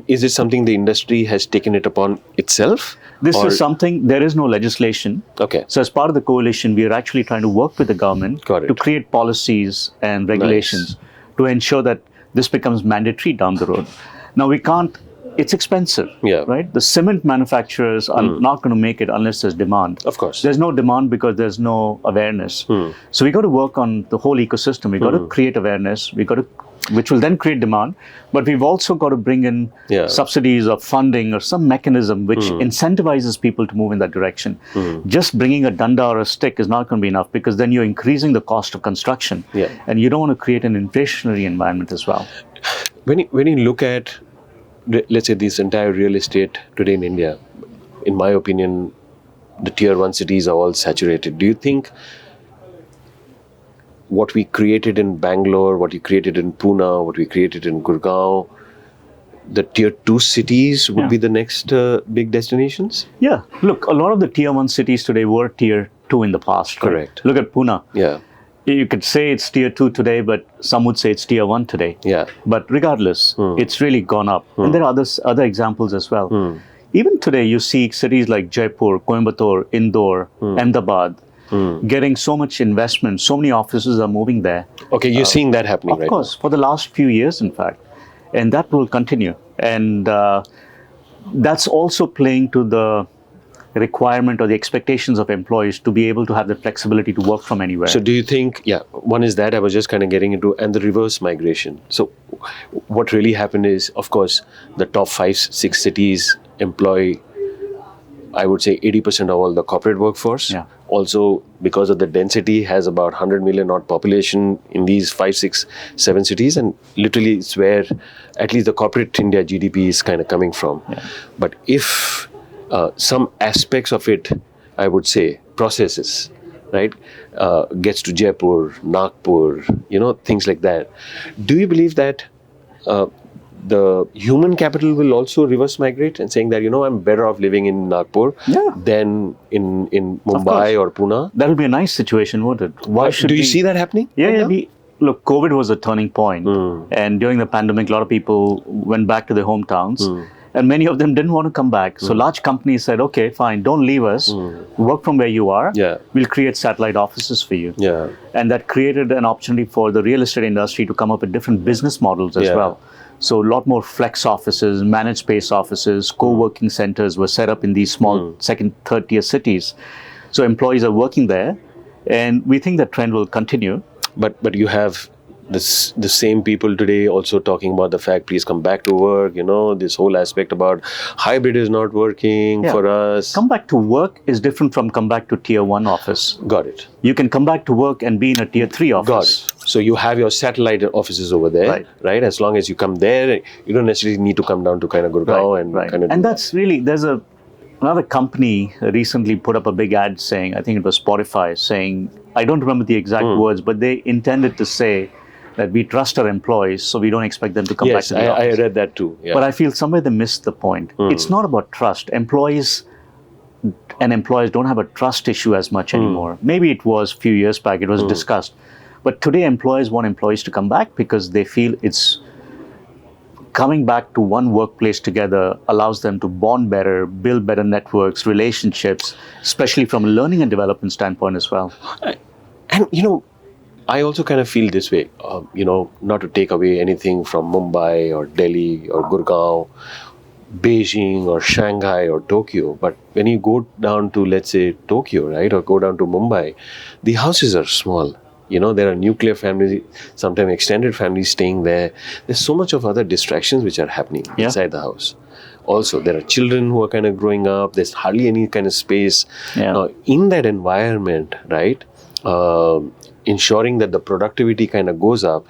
Speaker 1: Is it something the industry has taken it upon itself?
Speaker 2: This is something, there is no legislation.
Speaker 1: Okay.
Speaker 2: So as part of the coalition, we are actually trying to work with the government to create policies and regulations to ensure that this becomes mandatory down the road. Now we can't, it's expensive, right? The cement manufacturers are not going to make it unless there's demand.
Speaker 1: Of course.
Speaker 2: There's no demand because there's no awareness. So we got to work on the whole ecosystem. We got to create awareness. Which will then create demand. But we've also got to bring in subsidies or funding or some mechanism which incentivizes people to move in that direction. Just bringing a danda or a stick is not going to be enough, because then you're increasing the cost of construction. And you don't want to create an inflationary environment as well.
Speaker 1: When you look at, let's say, this entire real estate today in India, in my opinion, the tier 1 cities are all saturated. Do you think what we created in Bangalore, what we created in Pune, what we created in Gurgaon, the tier 2 cities would be the next big destinations?
Speaker 2: Yeah. Look, a lot of the tier 1 cities today were tier 2 in the past.
Speaker 1: Correct.
Speaker 2: Right? Look at Pune.
Speaker 1: Yeah.
Speaker 2: You could say it's tier 2 today, but some would say it's tier 1 today.
Speaker 1: Yeah.
Speaker 2: But regardless, it's really gone up. And there are other examples as well. Even today, you see cities like Jaipur, Coimbatore, Indore, Ahmedabad. getting so much investment. So many offices are moving there.
Speaker 1: Okay, you're seeing that happening, right?
Speaker 2: Of course, for the last few years, in fact. And that will continue. And that's also playing to the requirement or the expectations of employees to be able to have the flexibility to work from anywhere.
Speaker 1: So do you think, one is that I was just kind of getting into, and the reverse migration. So what really happened is, of course, the top 5-6 cities employ, I would say, 80% of all the corporate workforce.
Speaker 2: Yeah.
Speaker 1: Also, because of the density, has about 100 million odd population in these 5, 6, 7 cities, and literally it's where at least the corporate India GDP is kind of coming from.
Speaker 2: Yeah.
Speaker 1: But if some aspects of it, I would say, processes, right, gets to Jaipur, Nagpur, things like that. Do you believe that the human capital will also reverse migrate and saying that, I'm better off living in Nagpur than in Mumbai or Pune?
Speaker 2: That will be a nice situation, won't it?
Speaker 1: Do you see that happening?
Speaker 2: Yeah. Look, COVID was a turning point. And during the pandemic, a lot of people went back to their hometowns. And many of them didn't want to come back. So large companies said, okay, fine, don't leave us. Work from where you are.
Speaker 1: Yeah.
Speaker 2: We'll create satellite offices for you.
Speaker 1: Yeah.
Speaker 2: And that created an opportunity for the real estate industry to come up with different business models as well. So a lot more flex offices, managed space offices, co-working centers were set up in these small second, third tier cities. So employees are working there. And we think that trend will continue.
Speaker 1: But you have the same people today also talking about the fact, please come back to work, this whole aspect about hybrid is not working for us.
Speaker 2: Come back to work is different from come back to tier 1 office.
Speaker 1: Got it.
Speaker 2: You can come back to work and be in a tier 3 office.
Speaker 1: Got it. So you have your satellite offices over there, right? As long as you come there, you don't necessarily need to come down to kind of Gurgaon
Speaker 2: and that's really, there's another company recently put up a big ad saying, I think it was Spotify, saying, I don't remember the exact words, but they intended to say that we trust our employees, so we don't expect them to come back to the office.
Speaker 1: I read that too. Yeah.
Speaker 2: But I feel somewhere they missed the point. It's not about trust. Employees don't have a trust issue as much anymore. Maybe it was a few years back, it was discussed. But today employers want employees to come back because they feel it's coming back to one workplace together allows them to bond better, build better networks, relationships, especially from a learning and development standpoint as well.
Speaker 1: And, I also kind of feel this way, not to take away anything from Mumbai or Delhi or Gurgaon, Beijing or Shanghai or Tokyo. But when you go down to, let's say, Tokyo, right, or go down to Mumbai, the houses are small. There are nuclear families, sometimes extended families staying there. There's so much of other distractions which are happening inside the house. Also, there are children who are kind of growing up. There's hardly any kind of space. Now, in that environment, right, ensuring that the productivity kind of goes up,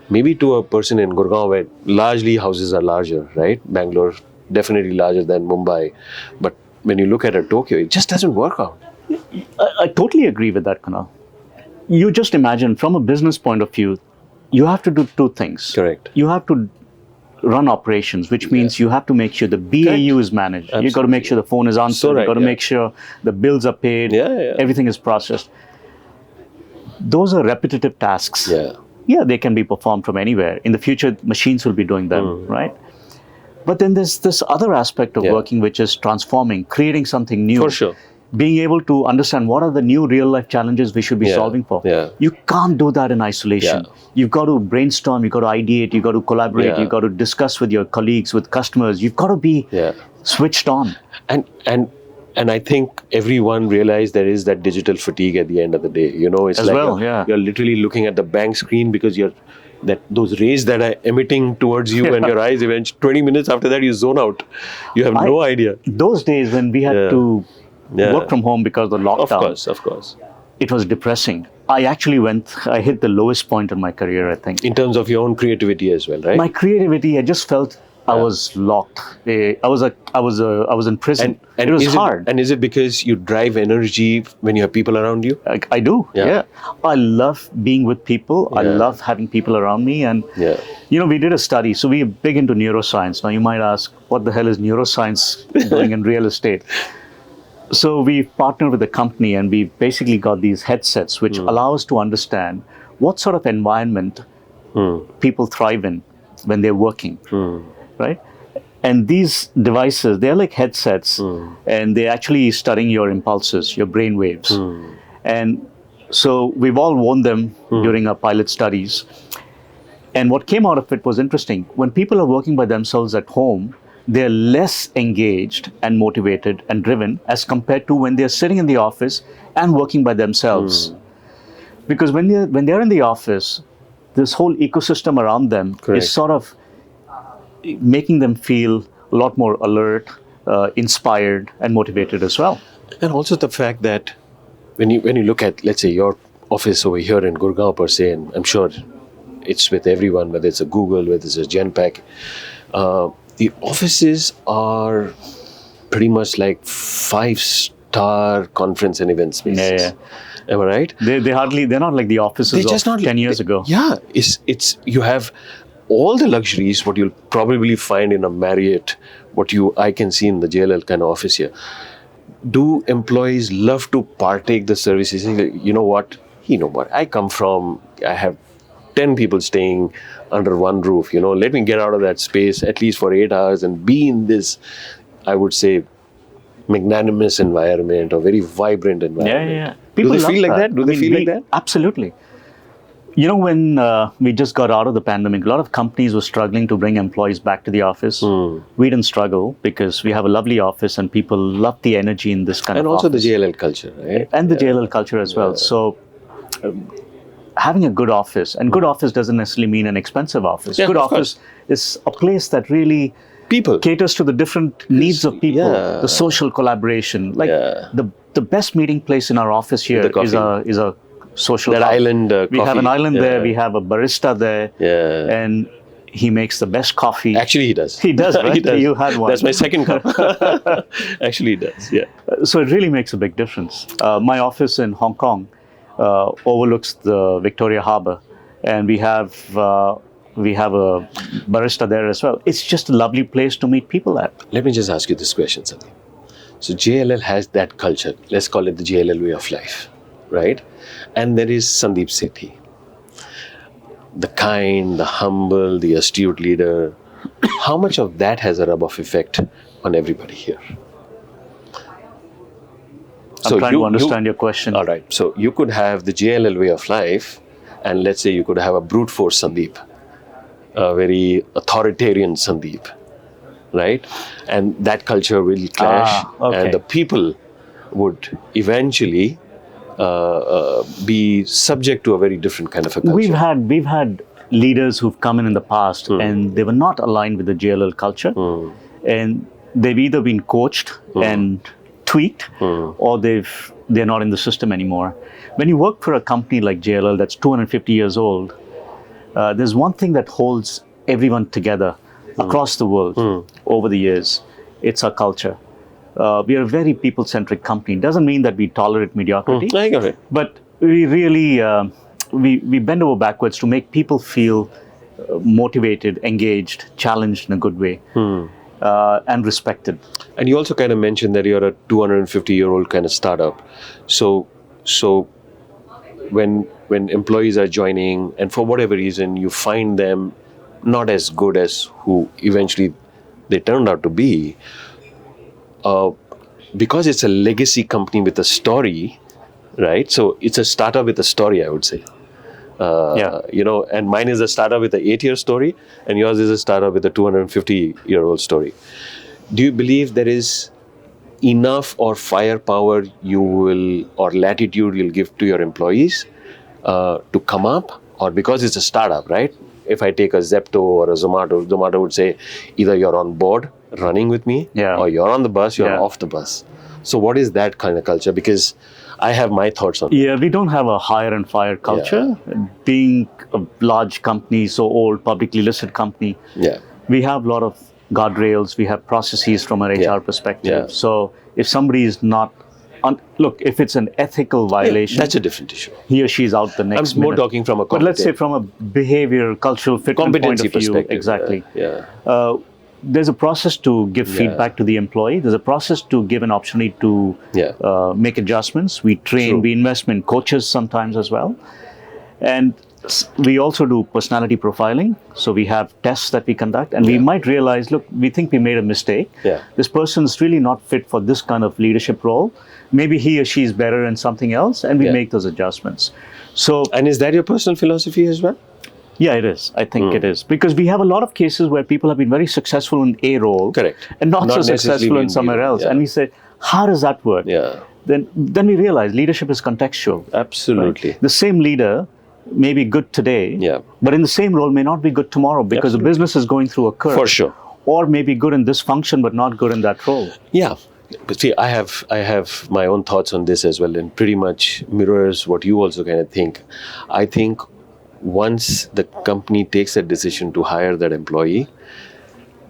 Speaker 1: maybe to a person in Gurgaon where largely houses are larger, right? Bangalore, definitely larger than Mumbai. But when you look at Tokyo, it just doesn't work out.
Speaker 2: I totally agree with that, Kunal. You just imagine, from a business point of view, you have to do two things.
Speaker 1: Correct.
Speaker 2: You have to run operations, which means you have to make sure the BAU is managed. You've got to make sure the phone is answered. You've got to make sure the bills are paid. Everything is processed. Those are repetitive tasks. Yeah, they can be performed from anywhere. In the future, machines will be doing them, right? But then there's this other aspect of working, which is transforming, creating something new.
Speaker 1: For sure.
Speaker 2: Being able to understand what are the new real-life challenges we should be solving for. You can't do that in isolation. You've got to brainstorm, you've got to ideate, you've got to collaborate, you've got to discuss with your colleagues, with customers. You've got to be switched on.
Speaker 1: And I think everyone realized there is that digital fatigue at the end of the day. It's
Speaker 2: as
Speaker 1: like you're literally looking at the bank screen because those rays that are emitting towards you and your eyes, eventually 20 minutes after that you zone out. You have no idea.
Speaker 2: Those days when we had to work from home because of the lockdown.
Speaker 1: Of course.
Speaker 2: It was depressing. I hit the lowest point in my career, I think.
Speaker 1: In terms of your own creativity as well, right?
Speaker 2: My creativity, I just felt I was locked. I was in prison.
Speaker 1: And
Speaker 2: it was hard.
Speaker 1: And is it because you drive energy when you have people around you?
Speaker 2: I do. Yeah. I love being with people. I love having people around me. And we did a study. So we're big into neuroscience. Now you might ask, what the hell is neuroscience doing in real estate? So we partnered with a company and we basically got these headsets which allow us to understand what sort of environment people thrive in when they're working, right? And these devices, they're like headsets and they're actually studying your impulses, your brain waves. And so we've all worn them during our pilot studies. And what came out of it was interesting. When people are working by themselves at home, they're less engaged and motivated and driven as compared to when they're sitting in the office and working by themselves. Because when they're in the office, this whole ecosystem around them
Speaker 1: Correct.
Speaker 2: is sort of making them feel a lot more alert, inspired, and motivated as well.
Speaker 1: And also the fact that when you look at, let's say, your office over here in Gurgaon per se, and I'm sure it's with everyone, whether it's a Google, whether it's a Genpact, the offices are pretty much like 5-star conference and event spaces.
Speaker 2: Yeah.
Speaker 1: Am I right?
Speaker 2: They're not like the offices
Speaker 1: They're just
Speaker 2: of
Speaker 1: not
Speaker 2: 10 years ago.
Speaker 1: Yeah, it's you have all the luxuries what you'll probably find in a Marriott, I can see in the JLL kind of office here. Do employees love to partake the services? You know what? I have 10 people staying under one roof. Let me get out of that space at least for 8 hours and be in this, I would say, magnanimous environment or very vibrant environment.
Speaker 2: Yeah.
Speaker 1: Do they feel like that? Do they feel like that?
Speaker 2: Absolutely. When we just got out of the pandemic, a lot of companies were struggling to bring employees back to the office. We didn't struggle because we have a lovely office and people love the energy in this kind of office.
Speaker 1: And also the JLL culture, right?
Speaker 2: And the JLL culture as well. So having a good office, and good office doesn't necessarily mean an expensive office. Good office is a place that really caters to the different needs of people, the social collaboration. Like the best meeting place in our office here is a social
Speaker 1: that
Speaker 2: hub.
Speaker 1: Island
Speaker 2: we have an island there, we have a barista there, and he makes the best coffee.
Speaker 1: Actually, he does.
Speaker 2: He does, right?
Speaker 1: He does.
Speaker 2: You had one.
Speaker 1: That's my second cup. Actually, he does, yeah.
Speaker 2: So it really makes a big difference. My office in Hong Kong overlooks the Victoria Harbour, and we have a barista there as well. It's just a lovely place to meet people at.
Speaker 1: Let me just ask you this question, Sandeep. So JLL has that culture. Let's call it the JLL way of life, right? And there is Sandeep Sethi, the kind, the humble, the astute leader. How much of that has a rub-off effect on everybody here?
Speaker 2: I'm trying to understand your question.
Speaker 1: All right. So you could have the JLL way of life, and let's say you could have a brute force Sandeep, a very authoritarian Sandeep, right? And that culture will clash, and the people would eventually be subject to a very different kind of a culture.
Speaker 2: We've had leaders who've come in the past, and they were not aligned with the JLL culture, and they've either been coached and tweaked, or they're not in the system anymore. When you work for a company like JLL that's 250 years old, there's one thing that holds everyone together across the world over the years. It's our culture. We are a very people-centric company. It doesn't mean that we tolerate mediocrity,
Speaker 1: I got it.
Speaker 2: but we really we bend over backwards to make people feel motivated, engaged, challenged in a good way, and respected.
Speaker 1: And you also kind of mentioned that you're a 250-year-old kind of startup. So when employees are joining, and for whatever reason you find them not as good as who eventually they turned out to be, because it's a legacy company with a story, right? So it's a startup with a story, I would say. And mine is a startup with an 8-year story, and yours is a startup with a 250-year-old story. Do you believe there is enough or firepower or latitude you'll give to your employees to come up? Or because it's a startup, right? If I take a Zepto or a Zomato would say either you're on board running with me, or you're on the bus, you're off the bus. So what is that kind of culture? Because I have my thoughts on it.
Speaker 2: Yeah, we don't have a hire and fire culture. Being a large company, so old, publicly listed company, we have a lot of guardrails. We have processes from an HR perspective. So if somebody is not, if it's an ethical violation,
Speaker 1: that's a different issue.
Speaker 2: He or she is out the next
Speaker 1: I'm more
Speaker 2: minute.
Speaker 1: talking from a
Speaker 2: But let's say from a behavioral, cultural fitment point of view,
Speaker 1: perspective.
Speaker 2: exactly. There's a process to give feedback to the employee. There's a process to give an opportunity to make adjustments. We train, we invest in coaches sometimes as well. And We also do personality profiling. So we have tests that we conduct, and we might realize, look, we think we made a mistake.
Speaker 1: Yeah.
Speaker 2: This person's really not fit for this kind of leadership role. Maybe he or she is better in something else, and we make those adjustments. So,
Speaker 1: And is that your personal philosophy as well?
Speaker 2: yeah, it is. I think it is. Because we have a lot of cases where people have been very successful in a role.
Speaker 1: Correct.
Speaker 2: And not so
Speaker 1: necessarily
Speaker 2: successful in
Speaker 1: in
Speaker 2: somewhere
Speaker 1: B role,
Speaker 2: else. And we say, how does that work?
Speaker 1: Yeah.
Speaker 2: Then we realize leadership is contextual.
Speaker 1: Absolutely.
Speaker 2: Right? The same leader may be good today, but in the same role may not be good tomorrow because the business is going through a curve.
Speaker 1: For sure.
Speaker 2: Or may be good in this function but not good in that role.
Speaker 1: Yeah. But see, I have my own thoughts on this as well, and pretty much mirrors what you also kind of think. I think once the company takes a decision to hire that employee,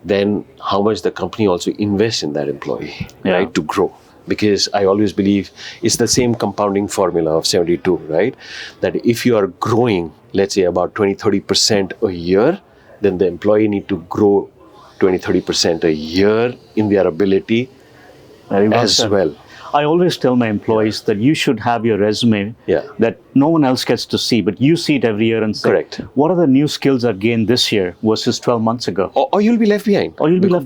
Speaker 1: then how much the company also invests in that employee, right, to grow. Because I always believe it's the same compounding formula of 72, right? That if you are growing, let's say about 20-30% a year, then the employee need to grow 20-30% a year in their ability as well.
Speaker 2: I always tell my employees that you should have your resume that no one else gets to see, but you see it every year and say, what are the new skills I've gained this year versus 12 months ago?
Speaker 1: Or you'll be left behind.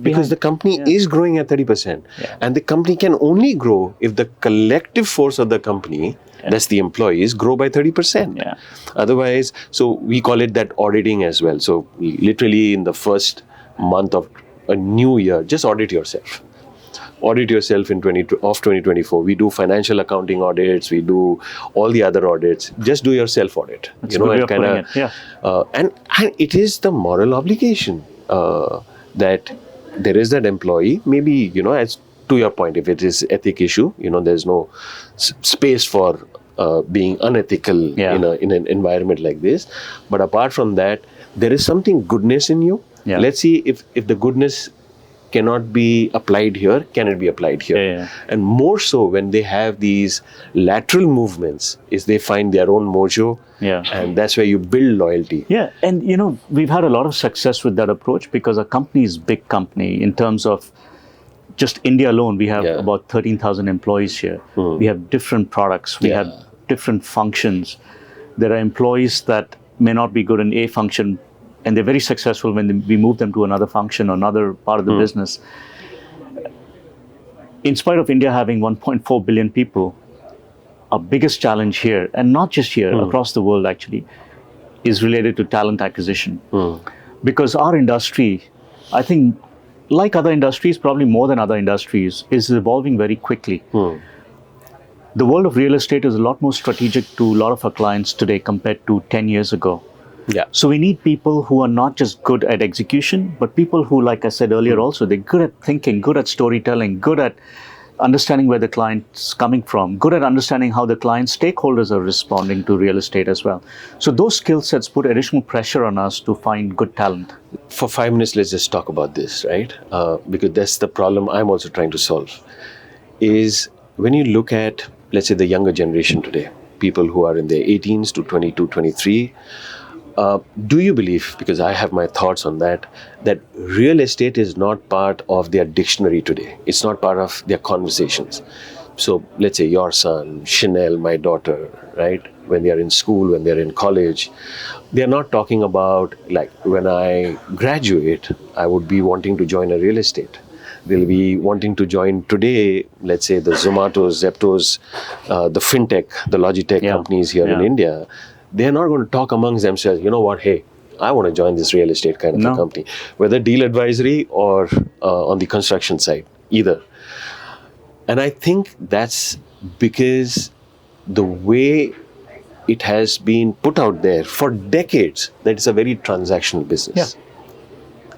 Speaker 1: Because the company is growing at 30%. And the company can only grow if the collective force of the company, that's the employees, grow by 30%. Otherwise, so we call it that auditing as well. So literally in the first month of a new year, just audit yourself. Audit yourself in 2024. We do financial accounting audits. We do all the other audits. Just do your self audit.
Speaker 2: That's and kind of,
Speaker 1: and it is the moral obligation that there is that employee. Maybe as to your point, if it is ethic issue, there's no space for being unethical in an environment like this. But apart from that, there is something goodness in you. Let's see if the goodness cannot be applied here, can it be applied here? And more so when they have these lateral movements, is they find their own mojo, and that's where you build loyalty.
Speaker 2: And we've had a lot of success with that approach because our company is a big company in terms of just India alone. We have about 13,000 employees here. We have different products. We have different functions. There are employees that may not be good in a function, and they're very successful when we move them to another function or another part of the business. In spite of India having 1.4 billion people, our biggest challenge here, and not just here, across the world actually, is related to talent acquisition. Because our industry, I think, like other industries, probably more than other industries, is evolving very quickly. The world of real estate is a lot more strategic to a lot of our clients today compared to 10 years ago. So we need people who are not just good at execution, but people who, like I said earlier also, they're good at thinking, good at storytelling, good at understanding where the client's coming from, good at understanding how the client stakeholders are responding to real estate as well. So those skill sets put additional pressure on us to find good talent.
Speaker 1: For 5 minutes, let's just talk about this, right? Because that's the problem I'm also trying to solve. Is when you look at, let's say, the younger generation today, people who are in their 18s to 22, 23, do you believe, because I have my thoughts on that real estate is not part of their dictionary today. It's not part of their conversations. So let's say your son, Chanel, my daughter, right? When they are in school, when they're in college, they're not talking about, like, when I graduate, I would be wanting to join a real estate. They'll be wanting to join today, let's say the Zomatos, Zeptos, the fintech, the Logitech companies here in India. They're not going to talk amongst themselves, you know what, hey, I want to join this real estate kind of a company, whether deal advisory or on the construction side, either. And I think that's because the way it has been put out there for decades, that it's a very transactional business.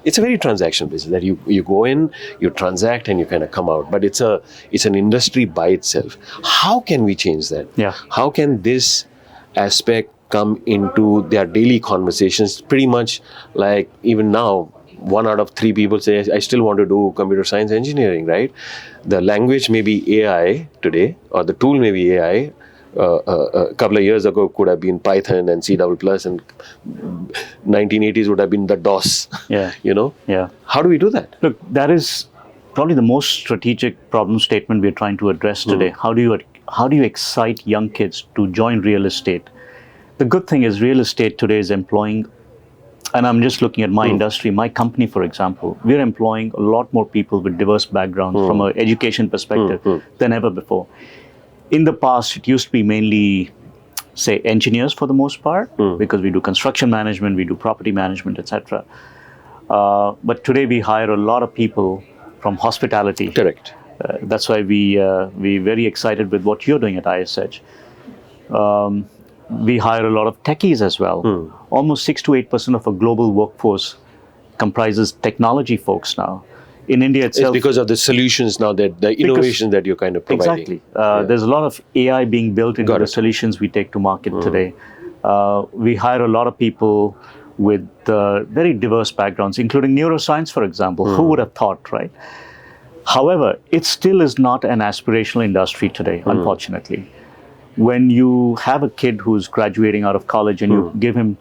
Speaker 1: It's a very transactional business that you go in, you transact, and you kind of come out. But it's an industry by itself. How can we change that? How can this aspect come into their daily conversations? Pretty much like even now, 1 out of 3 people say, I still want to do computer science engineering, right? The language may be AI today, or the tool may be AI. A couple of years ago could have been Python and C++, and 1980s would have been the DOS. How do we do that?
Speaker 2: Look, that is probably the most strategic problem statement we're trying to address today. How do you excite young kids to join real estate The good thing is real estate today is employing, and I'm just looking at my industry, my company, for example, we're employing a lot more people with diverse backgrounds from an education perspective than ever before. In the past, it used to be mainly, say, engineers for the most part, because we do construction management, we do property management, etc. But today we hire a lot of people from hospitality.
Speaker 1: Correct.
Speaker 2: That's why we're very excited with what you're doing at ISH. We hire a lot of techies as well. Almost 6 to 8% of a global workforce comprises technology folks now. In India itself,
Speaker 1: It's because of the solutions now, that the innovation that you're kind of providing.
Speaker 2: exactly. There's a lot of AI being built into the solutions we take to market today. We hire a lot of people with very diverse backgrounds, including neuroscience, for example. Who would have thought, right? However, it still is not an aspirational industry today, unfortunately. When you have a kid who's graduating out of college and you give him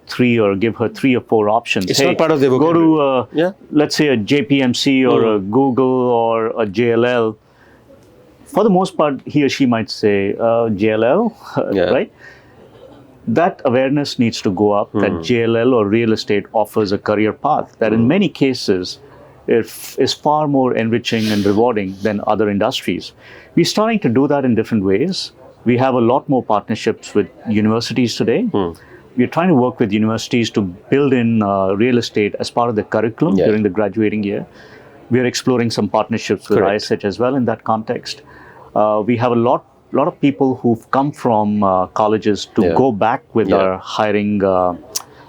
Speaker 2: give her 3 or 4 options,
Speaker 1: It's not part of their
Speaker 2: go
Speaker 1: vocabulary.
Speaker 2: to, let's say, a JPMC or a Google or a JLL. For the most part, he or she might say JLL, right? That awareness needs to go up, that JLL or real estate offers a career path that in many cases is far more enriching and rewarding than other industries. We're starting to do that in different ways. We have a lot more partnerships with universities today. We're trying to work with universities to build in real estate as part of the curriculum during the graduating year. We are exploring some partnerships with ISH as well in that context. We have a lot of people who've come from colleges to go back with our hiring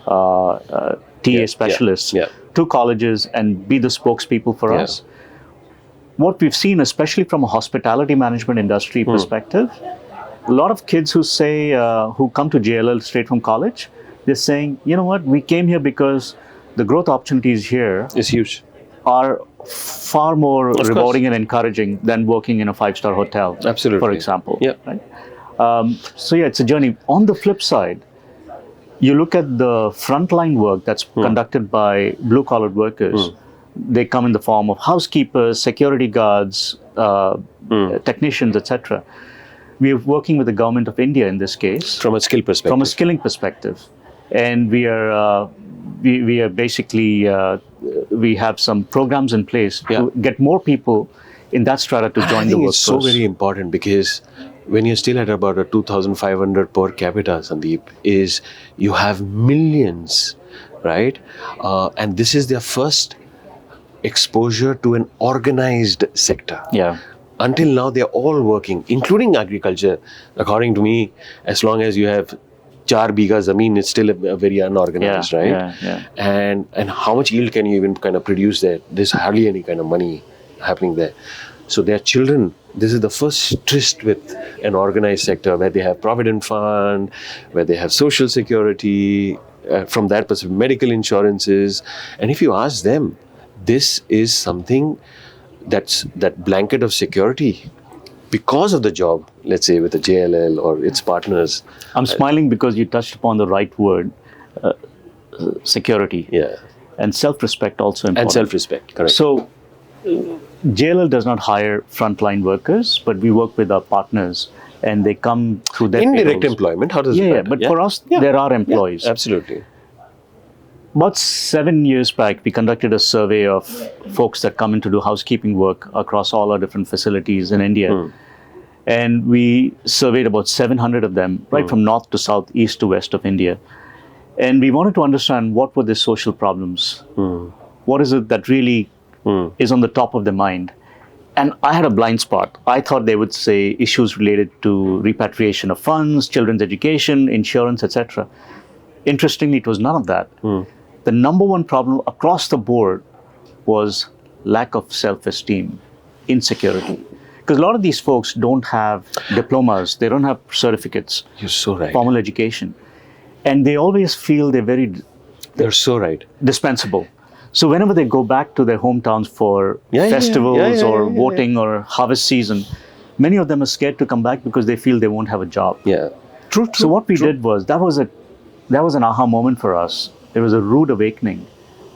Speaker 2: TA specialists to colleges and be the spokespeople for us. What we've seen, especially from a hospitality management industry perspective, a lot of kids who say, who come to JLL straight from college, they're saying, you know what, we came here because the growth opportunities here
Speaker 1: It's huge.
Speaker 2: are far more rewarding and encouraging than working in a 5-star hotel,
Speaker 1: Absolutely.
Speaker 2: for example.
Speaker 1: Yeah.
Speaker 2: Right? So yeah, it's a journey. On the flip side, you look at the frontline work that's conducted by blue-collar workers. They come in the form of housekeepers, security guards, technicians, etc. We are working with the government of India in this case.
Speaker 1: From a skill perspective.
Speaker 2: From a skilling perspective. And we are basically, we have some programs in place to get more people in that strata to join the workforce.
Speaker 1: It's so very important because when you're still at about a 2,500 per capita, Sandeep, is you have millions, right? And this is their first exposure to an organized sector.
Speaker 2: Yeah.
Speaker 1: Until now, they're all working, including agriculture. According to me, as long as you have 4 bighas zameen, it's still a very unorganized, right?
Speaker 2: Yeah.
Speaker 1: And how much yield can you even kind of produce there? There's hardly any kind of money happening there. So their children, this is the first tryst with an organized sector where they have provident fund, where they have social security, from that perspective, medical insurances. And if you ask them, this is something that blanket of security because of the job, let's say with the JLL or its partners.
Speaker 2: I'm smiling because you touched upon the right word, security.
Speaker 1: Yeah.
Speaker 2: And self-respect also important.
Speaker 1: And self-respect, correct.
Speaker 2: So JLL does not hire frontline workers, but we work with our partners and they come through their
Speaker 1: indirect
Speaker 2: payrolls.
Speaker 1: employment, how does it
Speaker 2: Yeah,
Speaker 1: matter?
Speaker 2: but for us, there are employees.
Speaker 1: Yeah, absolutely.
Speaker 2: About 7 years back, we conducted a survey of folks that come in to do housekeeping work across all our different facilities in India. And we surveyed about 700 of them, right from north to south, east to west of India. And we wanted to understand what were the social problems. What is it that really is on the top of their mind? And I had a blind spot. I thought they would say issues related to repatriation of funds, children's education, insurance, etc. Interestingly, it was none of that. The number one problem across the board was lack of self-esteem, insecurity. Because a lot of these folks don't have diplomas, they don't have certificates.
Speaker 1: You're so right.
Speaker 2: Formal education. And they always feel
Speaker 1: You're so right.
Speaker 2: dispensable. So whenever they go back to their hometowns for festivals or voting or harvest season, many of them are scared to come back because they feel they won't have a job.
Speaker 1: Yeah.
Speaker 2: True. So what we did was, that was an aha moment for us. It was a rude awakening,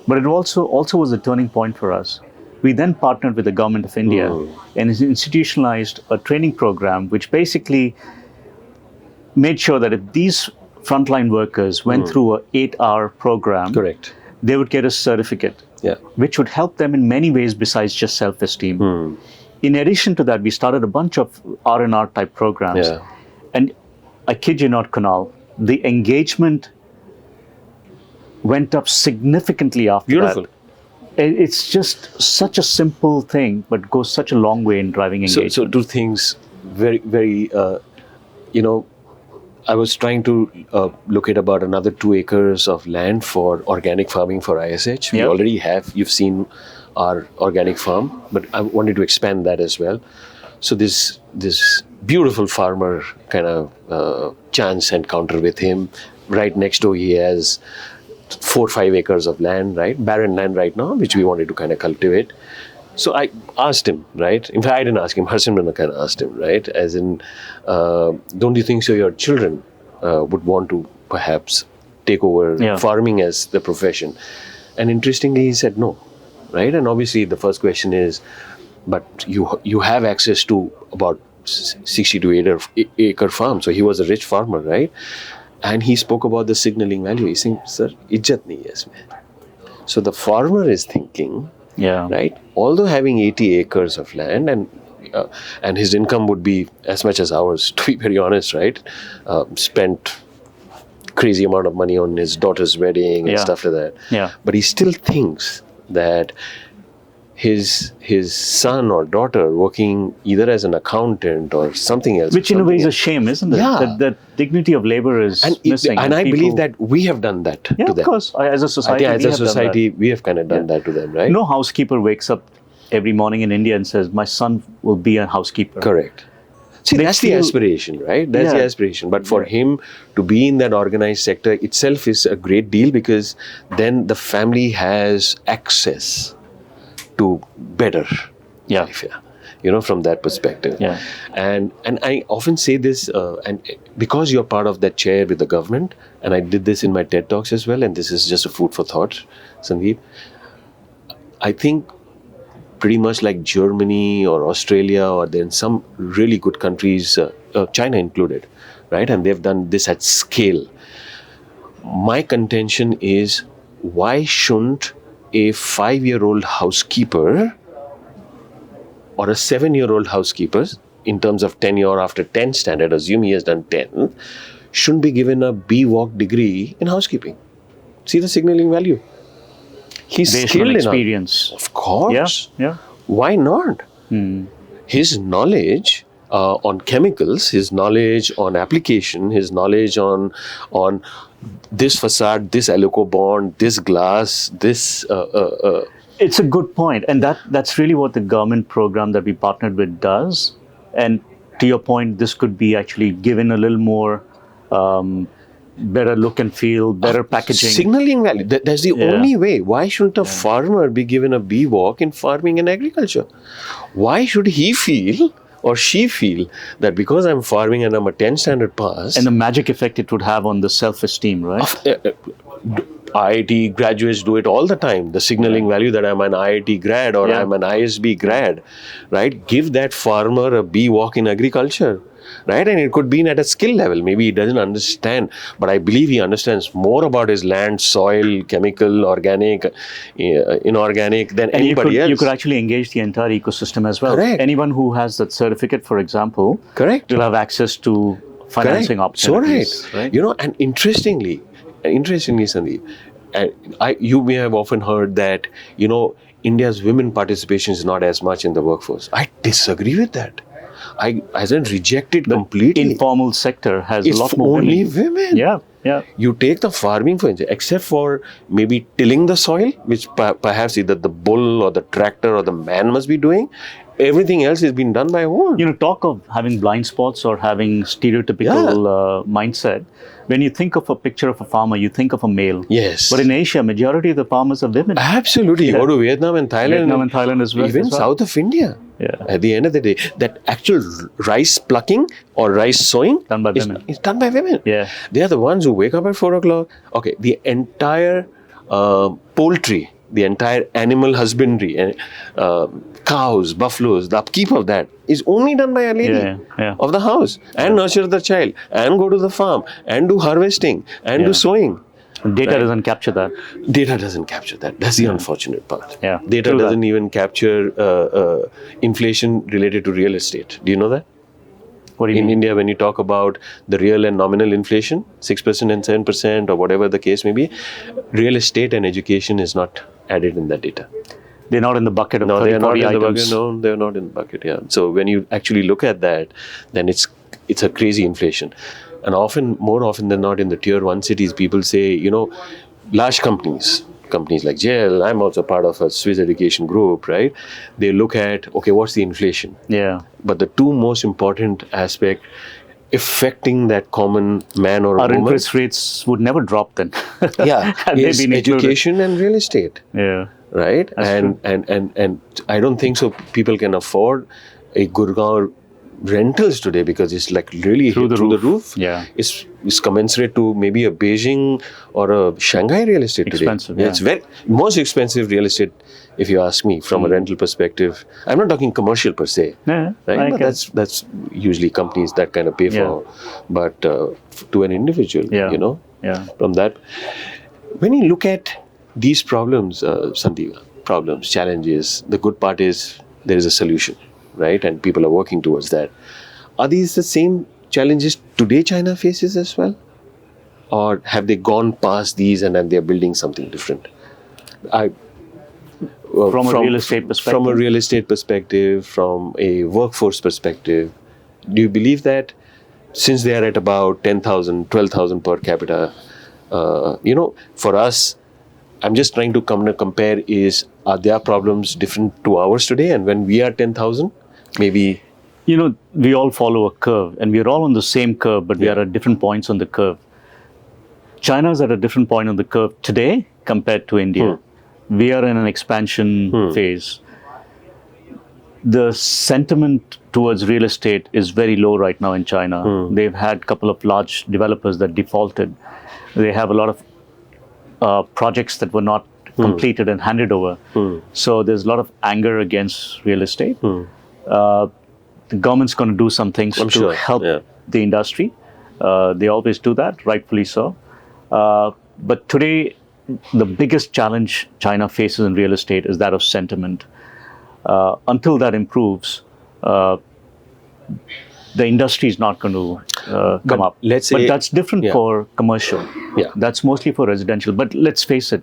Speaker 2: but it also was a turning point for us. We then partnered with the government of India and institutionalized a training program which basically made sure that if these frontline workers went through a 8-hour program,
Speaker 1: Correct.
Speaker 2: they would get a certificate,
Speaker 1: Yeah.
Speaker 2: which would help them in many ways besides just self-esteem. In addition to that, we started a bunch of R&R type programs.
Speaker 1: Yeah.
Speaker 2: And I kid you not, Kunal, the engagement went up significantly after
Speaker 1: Beautiful.
Speaker 2: that. It's just such a simple thing, but goes such a long way in driving engagement.
Speaker 1: So two things, very, very, I was trying to locate about another 2 acres of land for organic farming for ISH. We
Speaker 2: Yep.
Speaker 1: already have, you've seen our organic farm, but I wanted to expand that as well. So this beautiful farmer kind of chance encounter with him. Right next door, he has 4 or 5 acres of land, right? Barren land right now, which we wanted to kind of cultivate. So I asked him, right? In fact, I didn't ask him. Harsimran kind of asked him, right? As in, don't you think so your children would want to perhaps take over farming as the profession? And interestingly, he said no, right? And obviously, the first question is, but you have access to about 60 to 80 acre farm. So he was a rich farmer, right? And he spoke about the signaling value. He's saying, sir, ijjat nahi hai isme. So the farmer is thinking, right? Although having 80 acres of land and his income would be as much as ours, to be very honest, right? Spent crazy amount of money on his daughter's wedding and stuff like that.
Speaker 2: Yeah.
Speaker 1: But he still thinks that his son or daughter working either as an accountant or something else.
Speaker 2: Which in a way is a shame, isn't it?
Speaker 1: Yeah.
Speaker 2: That dignity of labor is missing.
Speaker 1: And I believe that we have done that to them.
Speaker 2: of course. As a society,
Speaker 1: I think as a society, we have kind of done that to them, right?
Speaker 2: No housekeeper wakes up every morning in India and says, my son will be a housekeeper.
Speaker 1: Correct. See, that's the aspiration, right? That's the aspiration. But for him to be in that organized sector itself is a great deal, because then the family has access to better life, from that perspective.
Speaker 2: Yeah.
Speaker 1: And I often say this, and because you're part of that chair with the government, and I did this in my TED Talks as well, and this is just a food for thought, Sandeep, I think pretty much like Germany or Australia, or then some really good countries, China included, right? And they've done this at scale. My contention is, why shouldn't a 5-year-old housekeeper or a 7-year-old housekeeper, in terms of tenure after 10 standard, assume he has done 10, shouldn't be given a BWalk degree in housekeeping? See the signaling value. He's
Speaker 2: based
Speaker 1: skilled
Speaker 2: on
Speaker 1: enough.
Speaker 2: experience.
Speaker 1: Of course.
Speaker 2: Yeah.
Speaker 1: Why not? His knowledge on chemicals, his knowledge on application, his knowledge on this facade, this alico bond, this glass, this...
Speaker 2: It's a good point. And that's really what the government program that we partnered with does. And to your point, this could be actually given a little more better look and feel, better packaging.
Speaker 1: Signaling value. That's the only way. Why shouldn't a farmer be given a BWalk in farming and agriculture? Why should he feel or she feel that because I'm farming and I'm a 10 standard pass...
Speaker 2: And the magic effect it would have on the self-esteem, right?
Speaker 1: IIT graduates do it all the time. The signaling value that I'm an IIT grad or I'm an ISB grad, right? Give that farmer a BWalk in agriculture, right? And it could be at a skill level. Maybe he doesn't understand, but I believe he understands more about his land, soil, chemical, organic, inorganic than anybody else.
Speaker 2: You could actually engage the entire ecosystem as well.
Speaker 1: Correct.
Speaker 2: Anyone who has that certificate, for example,
Speaker 1: Correct.
Speaker 2: will have access to financing opportunities.
Speaker 1: So right. And interestingly, Sandeep, you may have often heard that, India's women participation is not as much in the workforce. I disagree with that. I hasn't rejected completely.
Speaker 2: Informal sector has
Speaker 1: It's
Speaker 2: a lot more
Speaker 1: only women.
Speaker 2: Yeah.
Speaker 1: You take the farming, for instance, except for maybe tilling the soil, which perhaps either the bull or the tractor or the man must be doing. Everything else is being done by a woman.
Speaker 2: Talk of having blind spots or having stereotypical mindset. When you think of a picture of a farmer, you think of a male.
Speaker 1: Yes.
Speaker 2: But in Asia, majority of the farmers are women.
Speaker 1: Absolutely. You go to Vietnam and Thailand.
Speaker 2: As well.
Speaker 1: Even south of India.
Speaker 2: Yeah.
Speaker 1: At the end of the day, that actual rice plucking or rice sowing
Speaker 2: Done by women.
Speaker 1: Is done by women.
Speaker 2: Yeah.
Speaker 1: They are the ones who wake up at 4 o'clock. Okay, the entire poultry the entire animal husbandry, cows, buffaloes, the upkeep of that is only done by a lady of the house, and nurture the child, and go to the farm, and do harvesting, and do sowing.
Speaker 2: Data doesn't capture that.
Speaker 1: Data doesn't capture that. That's the unfortunate part.
Speaker 2: Yeah.
Speaker 1: Data doesn't even capture inflation related to real estate. Do you know that?
Speaker 2: What do you
Speaker 1: In
Speaker 2: mean?
Speaker 1: India, when you talk about the real and nominal inflation, 6% and 7%, or whatever the case may be, real estate and education is not added in that data.
Speaker 2: They're not in the bucket of
Speaker 1: No,
Speaker 2: 30,
Speaker 1: they're not
Speaker 2: 40
Speaker 1: in the
Speaker 2: items.
Speaker 1: bucket. No, they're not in the bucket. Yeah. So when you actually look at that, then it's a crazy inflation. And more often than not, in the tier 1 cities, people say, large companies like JLL, I'm also part of a Swiss education group, right? They look at, okay, what's the inflation?
Speaker 2: Yeah.
Speaker 1: But the two most important aspect affecting that common man or
Speaker 2: Our
Speaker 1: woman,
Speaker 2: interest rates would never drop then.
Speaker 1: is education and real estate.
Speaker 2: Yeah.
Speaker 1: Right?
Speaker 2: That's
Speaker 1: And I don't think so people can afford a Gurgaon rentals today, because it's like really through the roof.
Speaker 2: Yeah.
Speaker 1: It's commensurate to maybe a Beijing or a Shanghai real estate
Speaker 2: Expensive,
Speaker 1: today.
Speaker 2: yeah.
Speaker 1: It's very most expensive real estate, if you ask me, from a rental perspective. I'm not talking commercial per se.
Speaker 2: Yeah,
Speaker 1: Right? But that's usually companies that kind of pay for. But to an individual,
Speaker 2: Yeah.
Speaker 1: from that. When you look at these problems, Sandeep, challenges, the good part is there is a solution, right? And people are working towards that. Are these the same challenges today China faces as well? Or have they gone past these and they're building something different?
Speaker 2: From a real estate perspective?
Speaker 1: From a real estate perspective, from a workforce perspective, do you believe that since they are at about 10,000, 12,000 per capita, for us, I'm just trying to compare are their problems different to ours today? And when we are 10,000, maybe...
Speaker 2: we all follow a curve, and we're all on the same curve, but we are at different points on the curve. China's at a different point on the curve today compared to India. We are in an expansion phase. The sentiment towards real estate is very low right now in China. They've had a couple of large developers that defaulted. They have a lot of projects that were not completed and handed over. So there's a lot of anger against real estate. The government's going to do some things to help the industry. They always do that, rightfully so. But today, the biggest challenge China faces in real estate is that of sentiment. Until that improves, the industry is not going to come up. But that's different for commercial.
Speaker 1: Yeah.
Speaker 2: That's mostly for residential. But let's face it,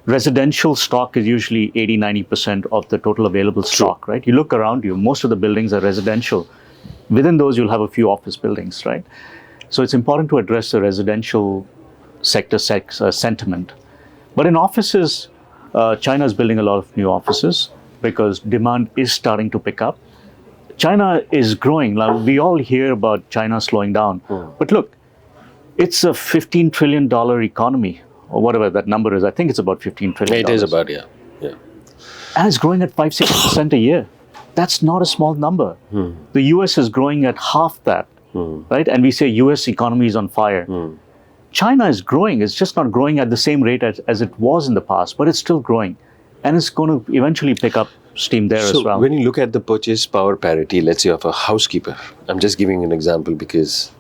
Speaker 2: residential stock is usually 80-90% of the total available stock, right? You look around you, most of the buildings are residential. Within those, you'll have a few office buildings, right? So it's important to address the residential sector sentiment. But in offices, China is building a lot of new offices because demand is starting to pick up. China is growing. Now, we all hear about China slowing down. But look, it's a $15 trillion economy, or whatever that number is. I think it's about $15 trillion.
Speaker 1: It is about, yeah.
Speaker 2: And it's growing at 5-6% a year. That's not a small number. The US is growing at half that, right? And we say US economy is on fire. China is growing. It's just not growing at the same rate as it was in the past, but it's still growing. And it's going to eventually pick up steam there as well.
Speaker 1: So when you look at the purchase power parity, let's say of a housekeeper, I'm just giving an example because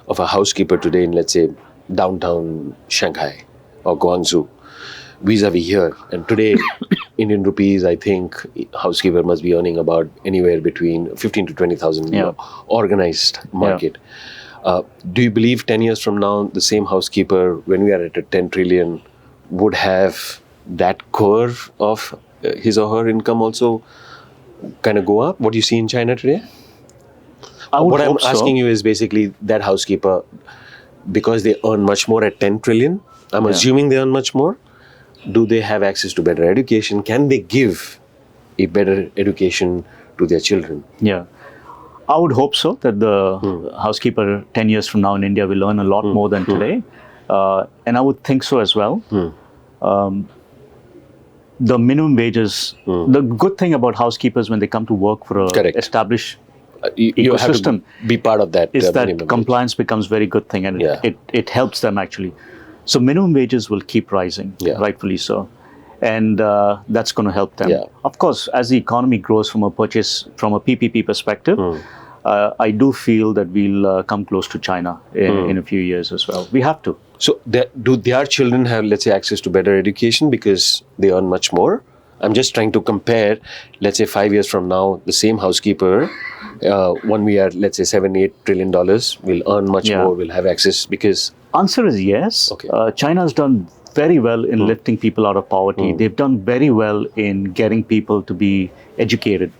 Speaker 1: of a housekeeper today in, let's say, downtown Shanghai or Guangzhou, vis-a-vis here. And today, Indian rupees, I think, housekeeper must be earning about anywhere between 15 to 20,000 organized market. Do you believe 10 years from now, the same housekeeper, when we are at a 10 trillion, would have that curve of his or her income also kind of go up? What do you see in China today? What I'm asking you is basically that housekeeper, because they earn much more at 10 trillion, I'm assuming they earn much more. Do they have access to better education? Can they give a better education to their children?
Speaker 2: Yeah. I would hope so, that the housekeeper 10 years from now in India will earn a lot more than today. And I would think so as well. The minimum wages, the good thing about housekeepers when they come to work for an established
Speaker 1: you have
Speaker 2: ecosystem
Speaker 1: to be part of that.
Speaker 2: Is that compliance becomes very good thing, and it helps them actually. So minimum wages will keep rising, rightfully so. And that's going to help them.
Speaker 1: Yeah.
Speaker 2: Of course, as the economy grows from a PPP perspective, I do feel that we'll come close to China in a few years as well. We have to.
Speaker 1: So do their children have, let's say, access to better education because they earn much more? I'm just trying to compare, let's say 5 years from now, the same housekeeper, when we are, let's say, $7-8 trillion, will earn much more, will have access because...
Speaker 2: Answer is yes.
Speaker 1: Okay.
Speaker 2: China has done very well in lifting people out of poverty. They've done very well in getting people to be educated.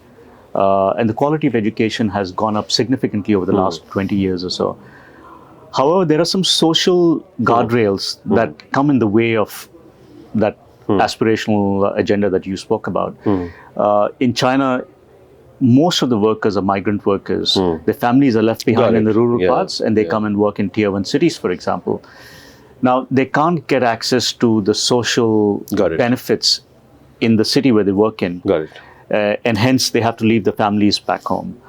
Speaker 2: And the quality of education has gone up significantly over the last 20 years or so. However, there are some social guardrails that come in the way of that aspirational agenda that you spoke about. In China, most of the workers are migrant workers. Their families are left behind in the rural parts, and they come and work in tier 1 cities, for example. Now, they can't get access to the social benefits in the city where they work in.
Speaker 1: Got it.
Speaker 2: And hence, they have to leave the families back home.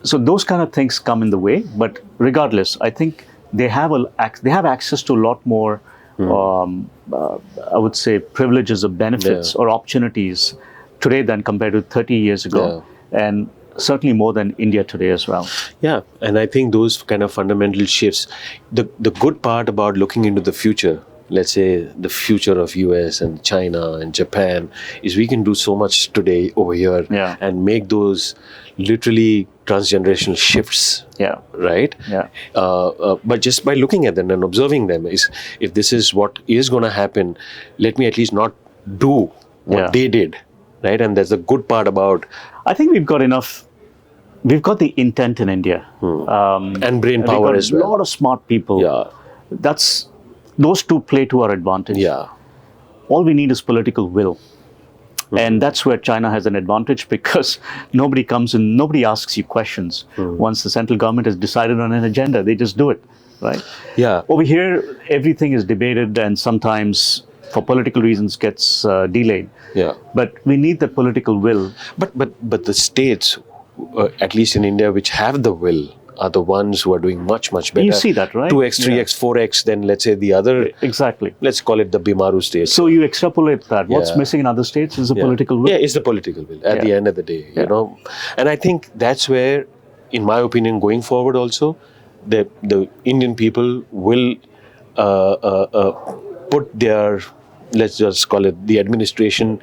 Speaker 2: So those kind of things come in the way. But regardless, I think they have access to a lot more, I would say, privileges or benefits or opportunities today than compared to 30 years ago. And certainly more than India today as well.
Speaker 1: Yeah, and I think those kind of fundamental shifts, the good part about looking into the future, let's say the future of US and China and Japan, is we can do so much today over here and make those literally transgenerational shifts. Right? But just by looking at them and observing them, is if this is what is going to happen, let me at least not do what they did. Right, and that's the good part about.
Speaker 2: I think we've got enough. We've got the intent in India,
Speaker 1: and brain power as well.
Speaker 2: A lot of smart people. Those two play to our advantage. All we need is political will, and that's where China has an advantage because nobody comes in, nobody asks you questions. Once the central government has decided on an agenda, they just do it. Right? Over here, everything is debated, and sometimes, for political reasons, gets delayed. But we need the political will.
Speaker 1: But the states, at least in India, which have the will, are the ones who are doing much better.
Speaker 2: You see that, right?
Speaker 1: 2x, 3x, 4x than, let's say, the other.
Speaker 2: Exactly.
Speaker 1: Let's call it the Bimaru states.
Speaker 2: So you extrapolate that. What's missing in other states is the political will.
Speaker 1: Yeah, it's the political will at the end of the day, you know. And I think that's where, in my opinion, going forward also, the Indian people will put their, let's just call it the administration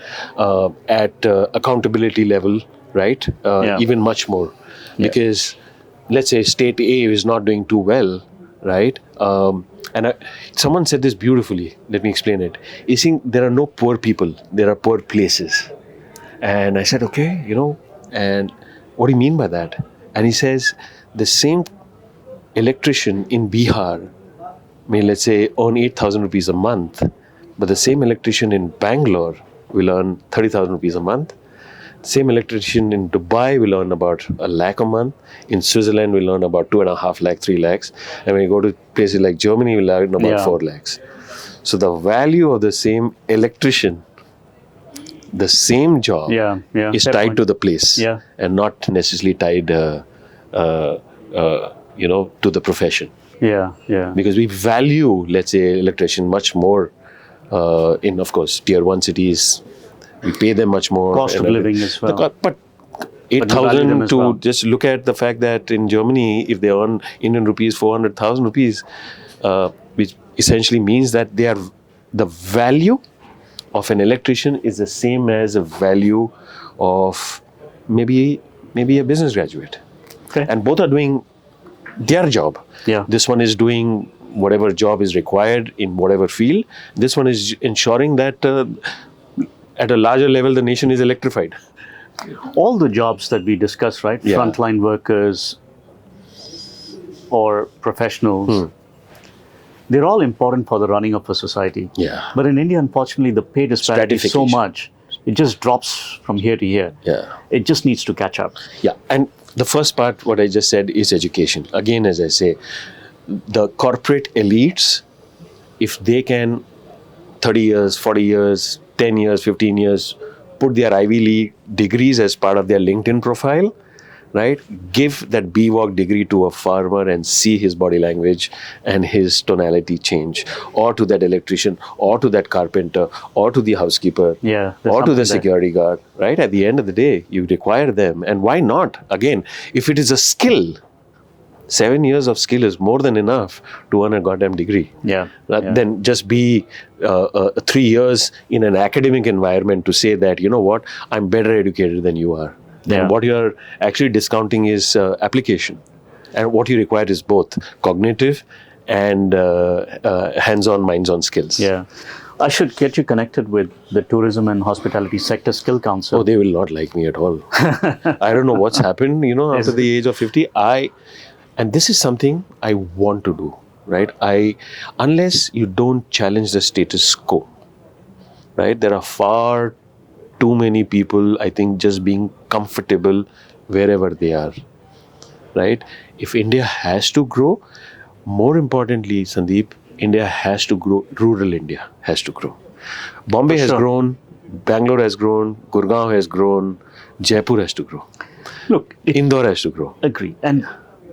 Speaker 1: at accountability level, right? Even much more. Because let's say state A is not doing too well, right? And someone said this beautifully. Let me explain it. You see, there are no poor people. There are poor places. And I said, okay, you know, and what do you mean by that? And he says, the same electrician in Bihar may, let's say, earn 8,000 rupees a month, but the same electrician in Bangalore will earn 30,000 rupees a month. Same electrician in Dubai will earn about 1 lakh a month. In Switzerland will earn about 2.5 lakh, 3 lakhs. And when you go to places like Germany, will earn about 4 lakhs. So the value of the same electrician, the same job, is tied to the place, and not necessarily tied, to the profession. Because we value, let's say, electrician much more. In, of course, tier 1 cities, we pay them much more.
Speaker 2: Cost of living as well.
Speaker 1: But 8,000 to just look at the fact that in Germany, if they earn Indian rupees, 400,000 rupees, which essentially means that they are, the value of an electrician is the same as the value of maybe a business graduate. And both are doing their job. This one is doing whatever job is required in whatever field. This one is ensuring that at a larger level, the nation is electrified.
Speaker 2: All the jobs that we discuss, right? Frontline workers or professionals, they're all important for the running of a society. But in India, unfortunately, the pay disparity is so much. It just drops from here to here. It just needs to catch up.
Speaker 1: And the first part, what I just said, is education. Again, as I say, the corporate elites, if they can 30 years, 40 years, 10 years, 15 years, put their Ivy League degrees as part of their LinkedIn profile, right? Give that BWalk degree to a farmer and see his body language and his tonality change, or to that electrician, or to that carpenter, or to the housekeeper,
Speaker 2: Yeah, there's
Speaker 1: or to the
Speaker 2: something there.
Speaker 1: security guard, right? At the end of the day, you require them. And why not? Again, if it is a skill, 7 years of skill is more than enough to earn a goddamn degree.
Speaker 2: Yeah.
Speaker 1: Then just be 3 years in an academic environment to say that, you know what, I'm better educated than you are. Then
Speaker 2: Yeah.
Speaker 1: what you're actually discounting is application. And what you require is both cognitive and hands-on, minds-on skills.
Speaker 2: Yeah. I should get you connected with the Tourism and Hospitality Sector Skill Council.
Speaker 1: Oh, they will not like me at all. I don't know what's happened, after the age of 50. And this is something I want to do, right? Unless you don't challenge the status quo, right? There are far too many people, I think, just being comfortable wherever they are, right? If India has to grow, more importantly, Sandeep, India has to grow. Rural India has to grow. Bombay
Speaker 2: For
Speaker 1: has
Speaker 2: sure.
Speaker 1: grown, Bangalore has grown, Gurgaon has grown, Jaipur has to grow,
Speaker 2: Look,
Speaker 1: Indore has to grow.
Speaker 2: agree.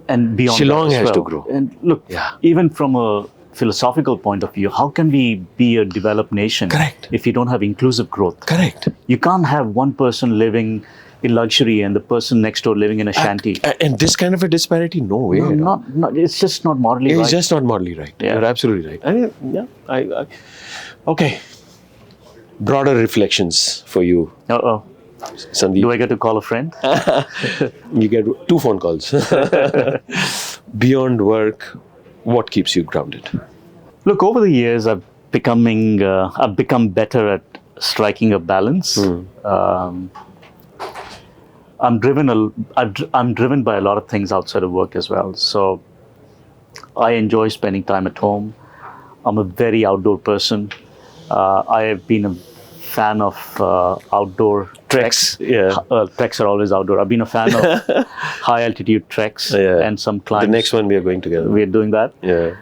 Speaker 2: And beyond
Speaker 1: Shillong
Speaker 2: that as
Speaker 1: has to
Speaker 2: well.
Speaker 1: grow.
Speaker 2: And look,
Speaker 1: Yeah.
Speaker 2: even from a philosophical point of view, how can we be a developed nation
Speaker 1: Correct.
Speaker 2: if you don't have inclusive growth?
Speaker 1: Correct.
Speaker 2: You can't have one person living in luxury and the person next door living in a shanty.
Speaker 1: And this kind of a disparity, no way.
Speaker 2: No, not, it's just not morally
Speaker 1: It's
Speaker 2: right.
Speaker 1: just not morally right.
Speaker 2: Yeah.
Speaker 1: You're absolutely right. Okay. Broader reflections for you,
Speaker 2: Uh-oh.
Speaker 1: Sandeep.
Speaker 2: Do I get to call a friend?
Speaker 1: You get 2 phone calls. Beyond work, what keeps you grounded?
Speaker 2: Look, over the years, I've become better at striking a balance. I'm driven by a lot of things outside of work as well. So I enjoy spending time at home. I'm a very outdoor person. I have been a fan of outdoor treks.
Speaker 1: Yeah.
Speaker 2: Treks are always outdoor. I've been a fan of high altitude treks and some climbs.
Speaker 1: The next one we are going together.
Speaker 2: We're doing that.
Speaker 1: Yeah.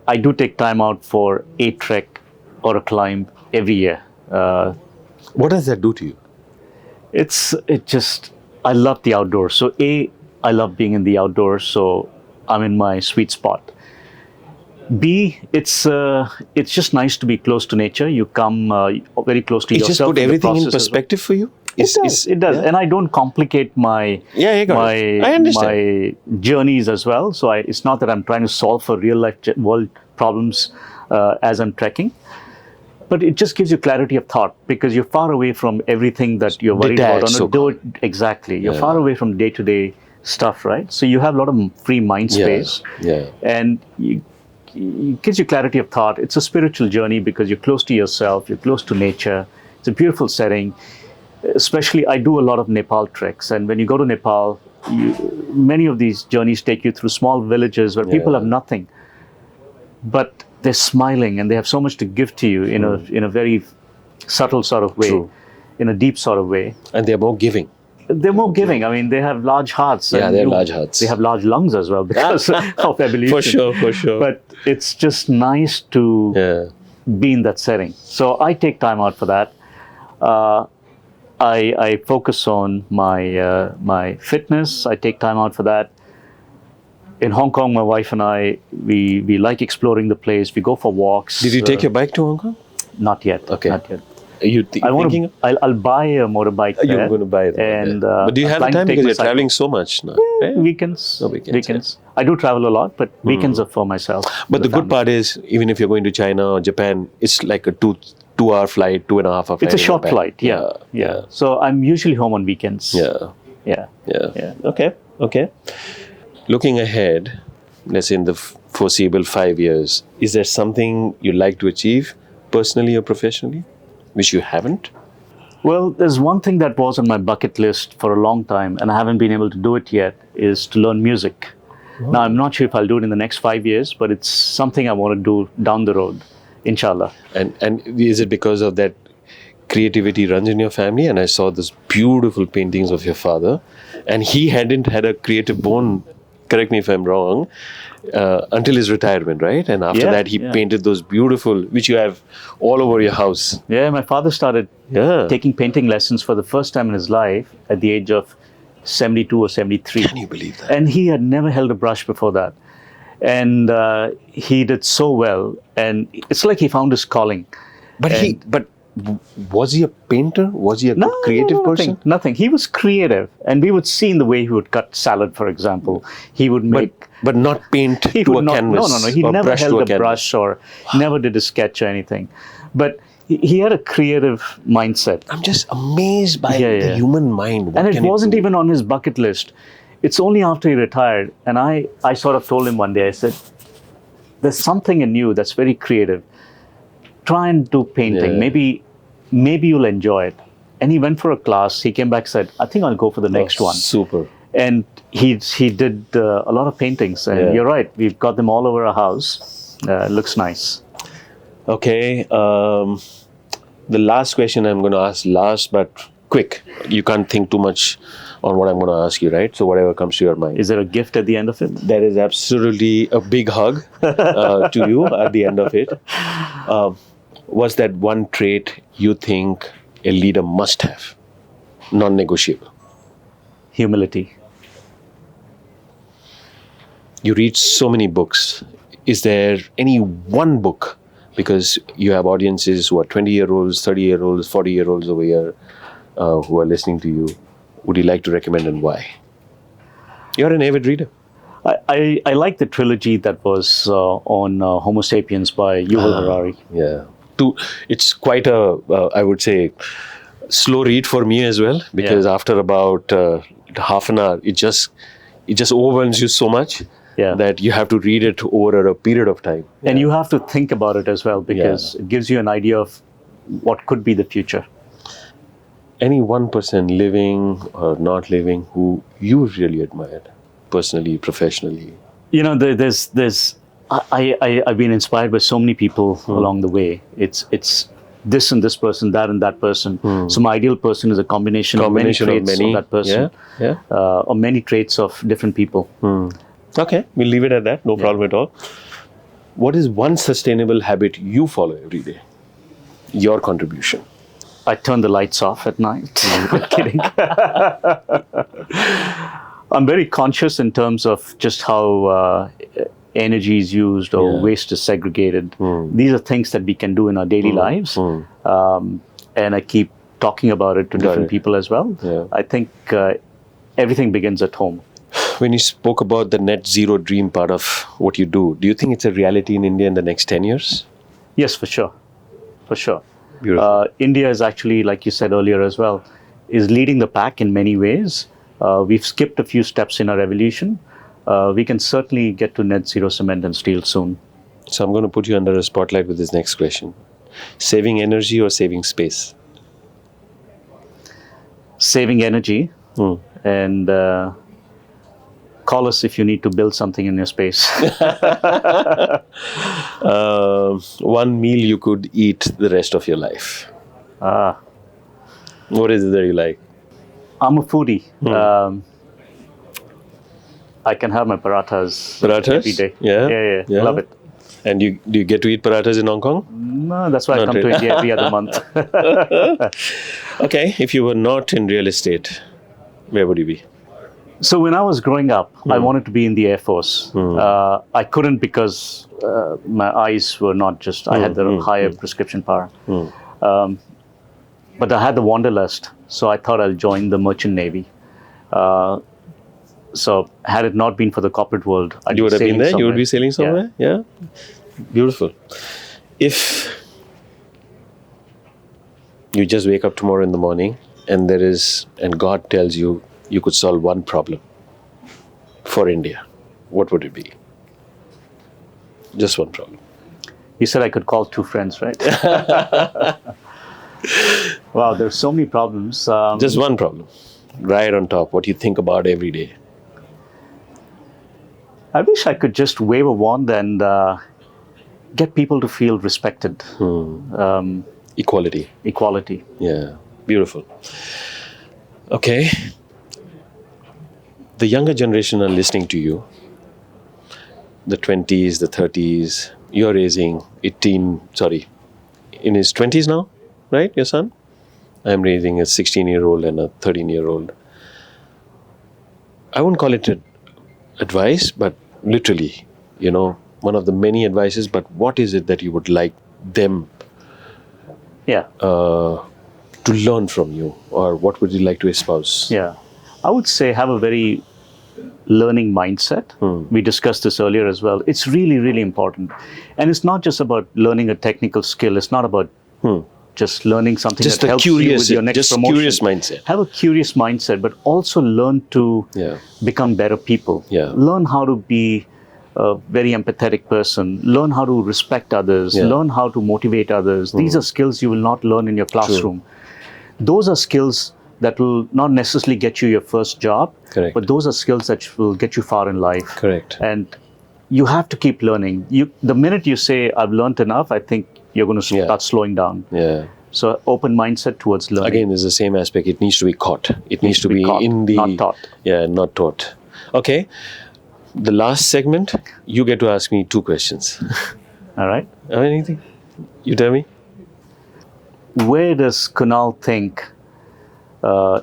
Speaker 2: I do take time out for a trek or a climb every year.
Speaker 1: What does that do to you?
Speaker 2: I love the outdoors. So I love being in the outdoors. So I'm in my sweet spot. B, it's just nice to be close to nature. You come very close to
Speaker 1: It
Speaker 2: yourself.
Speaker 1: just put
Speaker 2: in the
Speaker 1: everything in
Speaker 2: process as well.
Speaker 1: perspective for you?
Speaker 2: It does. And I don't complicate my
Speaker 1: I got it. I understand.
Speaker 2: my journeys as well. So it's not that I'm trying to solve for real life world problems as I'm trekking. But it just gives you clarity of thought because you're far away from everything that you're worried
Speaker 1: Detached,
Speaker 2: about. Exactly. You're far away from day-to-day stuff, right? So you have a lot of free mind space.
Speaker 1: Yeah.
Speaker 2: And it gives you clarity of thought. It's a spiritual journey because you're close to yourself, you're close to nature. It's a beautiful setting. Especially, I do a lot of Nepal treks. And when you go to Nepal, many of these journeys take you through small villages where people have nothing. But they're smiling and they have so much to give to you in a very subtle sort of way, in a deep sort of way.
Speaker 1: And they're more giving.
Speaker 2: They're more giving. I mean, they have large hearts.
Speaker 1: Yeah,
Speaker 2: and
Speaker 1: they have large hearts.
Speaker 2: They have large lungs as well because of evolution.
Speaker 1: For sure.
Speaker 2: But it's just nice to be in that setting. So I take time out for that. I focus on my fitness. I take time out for that. In Hong Kong, my wife and I, we like exploring the place. We go for walks.
Speaker 1: Did you take your bike to Hong Kong?
Speaker 2: Not yet.
Speaker 1: Okay.
Speaker 2: Not yet.
Speaker 1: Are you thinking?
Speaker 2: I'll buy a motorbike there.
Speaker 1: You're going to buy it.
Speaker 2: And,
Speaker 1: but do you have the time because you're traveling so much now? Right?
Speaker 2: Weekends.
Speaker 1: Weekends.
Speaker 2: I do travel a lot, but weekends are for myself.
Speaker 1: But the good part is, even if you're going to China or Japan, it's like a 2-hour flight, 2.5 hour flight.
Speaker 2: It's a short flight. Yeah. So I'm usually home on weekends.
Speaker 1: Yeah. Okay. Looking ahead, let's say in the foreseeable 5 years, is there something you'd like to achieve personally or professionally, which you haven't?
Speaker 2: Well, there's one thing that was on my bucket list for a long time, and I haven't been able to do it yet, is to learn music. Oh. Now, I'm not sure if I'll do it in the next 5 years, but it's something I want to do down the road, inshallah.
Speaker 1: And is it because of that creativity runs in your family? And I saw those beautiful paintings of your father, and he hadn't had a creative bone, correct me if I'm wrong, until his retirement, right? And after that, he painted those beautiful, which you have all over your house.
Speaker 2: Yeah, my father started taking painting lessons for the first time in his life at the age of 72 or 73.
Speaker 1: Can you believe that?
Speaker 2: And he had never held a brush before that. And he did so well. And it's like he found his calling.
Speaker 1: But was he a painter? Was he a good creative person?
Speaker 2: Nothing. He was creative. And we would see in the way he would cut salad, for example. He would make...
Speaker 1: But not paint to a canvas.
Speaker 2: No. He never held a brush or never did a sketch or anything. But he had a creative mindset.
Speaker 1: I'm just amazed by the human mind.
Speaker 2: And it wasn't even on his bucket list. It's only after he retired. And I sort of told him one day, I said, there's something in you that's very creative. Try and do painting.
Speaker 1: Yeah.
Speaker 2: Maybe you'll enjoy it. And he went for a class. He came back, said, I think I'll go for the next one.
Speaker 1: Super.
Speaker 2: And he did a lot of paintings. And you're right. We've got them all over our house. Looks nice.
Speaker 1: Okay. The last question I'm going to ask last, but quick. You can't think too much on what I'm going to ask you, right? So whatever comes to your mind.
Speaker 2: Is there a gift at the end of it?
Speaker 1: There is absolutely a big hug to you at the end of it. What's that one trait you think a leader must have? Non-negotiable.
Speaker 2: Humility.
Speaker 1: You read so many books. Is there any one book? Because you have audiences who are 20-year-olds, 30-year-olds, 40-year-olds over here who are listening to you. Would you like to recommend and why? You're an avid reader.
Speaker 2: I like the trilogy that was on Homo Sapiens by Yuval Harari.
Speaker 1: Yeah. It's quite a, I would say, slow read for me as well, because after about half an hour, it just overwhelms you so much that you have to read it over a period of time.
Speaker 2: And you have to think about it as well, because it gives you an idea of what could be the future.
Speaker 1: Any one person, living or not living, who you really admired, personally, professionally?
Speaker 2: You know, I've been inspired by so many people along the way. It's this and this person, that and that person. So my ideal person is a combination of many traits of that person, or many traits of different people.
Speaker 1: Okay, we'll leave it at that. No problem at all. What is one sustainable habit you follow every day? Your contribution.
Speaker 2: I turn the lights off at night. I'm kidding. I'm very conscious in terms of just how energy is used or waste is segregated. These are things that we can do in our daily lives. And I keep talking about it to different people as well. I think everything begins at home.
Speaker 1: When you spoke about the net zero dream part of what you do you think it's a reality in India in the next 10 years?
Speaker 2: Yes, for sure. For sure.
Speaker 1: Beautiful.
Speaker 2: India is actually, like you said earlier as well, is leading the pack in many ways. We've skipped a few steps in our evolution. We can certainly get to net zero cement and steel soon.
Speaker 1: So I'm going to put you under a spotlight with this next question. Saving energy or saving space?
Speaker 2: Saving energy. And call us if you need to build something in your space.
Speaker 1: One meal you could eat the rest of your life. What is it that you like?
Speaker 2: I'm a foodie. I can have my parathas every day.
Speaker 1: Yeah.
Speaker 2: Love it.
Speaker 1: And do you get to eat parathas in Hong Kong?
Speaker 2: No, that's why I come to India every other month.
Speaker 1: Okay, if you were not in real estate, where would you be?
Speaker 2: So when I was growing up, I wanted to be in the Air Force. I couldn't because my eyes were not just, I had the higher prescription power. But I had the wanderlust, so I thought I'll join the Merchant Navy. So had it not been for the corporate world, I'd
Speaker 1: you would
Speaker 2: be
Speaker 1: have been there?
Speaker 2: somewhere.
Speaker 1: You would be sailing somewhere? Yeah. Beautiful. If you just wake up tomorrow in the morning and God tells you you could solve one problem for India, what would it be? Just one problem.
Speaker 2: You said I could call two friends, right? Wow, there's so many problems.
Speaker 1: Just one problem, right on top, what you think about every day.
Speaker 2: I wish I could just wave a wand and get people to feel respected.
Speaker 1: Equality.
Speaker 2: Equality.
Speaker 1: Yeah, beautiful. Okay. The younger generation are listening to you. The 20s, the 30s. You're raising in his 20s now, right, your son? I'm raising a 16-year-old and a 13-year-old. I won't call it advice, but literally, one of the many advices, but what is it that you would like them
Speaker 2: Yeah.
Speaker 1: to learn from you, or what would you like to espouse?
Speaker 2: Yeah. I would say have a very learning mindset. We discussed this earlier as well. It's really, really important. And it's not just about learning a technical skill. It's not about just learning something
Speaker 1: Just
Speaker 2: that
Speaker 1: a
Speaker 2: helps you with your next
Speaker 1: just
Speaker 2: promotion.
Speaker 1: curious mindset.
Speaker 2: Have a curious mindset, but also learn to become better people.
Speaker 1: Yeah.
Speaker 2: Learn how to be a very empathetic person. Learn how to respect others.
Speaker 1: Yeah.
Speaker 2: Learn how to motivate others. These are skills you will not learn in your classroom. Those are skills that will not necessarily get you your first job,
Speaker 1: Correct.
Speaker 2: but those are skills that will get you far in life.
Speaker 1: Correct.
Speaker 2: And you have to keep learning. The minute you say, I've learned enough, I think you're going to start slowing down.
Speaker 1: Yeah.
Speaker 2: So open mindset towards learning.
Speaker 1: Again, there's the same aspect. It needs to be caught. It needs to be
Speaker 2: caught,
Speaker 1: in the...
Speaker 2: not taught.
Speaker 1: Yeah, not taught. Okay. The last segment, you get to ask me 2 questions.
Speaker 2: All right.
Speaker 1: Anything? You tell me.
Speaker 2: Where does Kunal think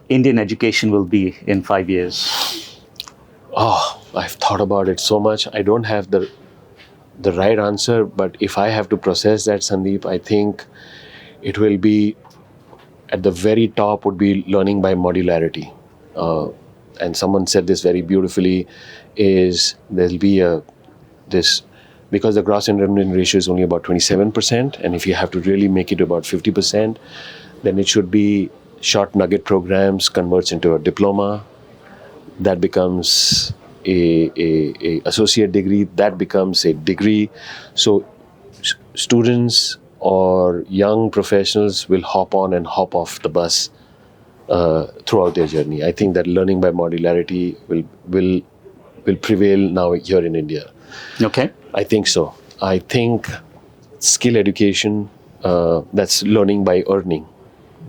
Speaker 2: Indian education will be in 5 years?
Speaker 1: Oh, I've thought about it so much. I don't have the right answer, but if I have to process that, Sandeep, I think it will be at the very top would be learning by modularity. And someone said this very beautifully, is there'll be this, because the gross enrollment ratio is only about 27%, and if you have to really make it about 50%, then it should be short nugget programs converts into a diploma, that becomes a associate degree, that becomes a degree. So students or young professionals will hop on and hop off the bus throughout their journey. I think that learning by modularity will prevail now here in India.
Speaker 2: Okay.
Speaker 1: I think so. I think skill education, that's learning by earning,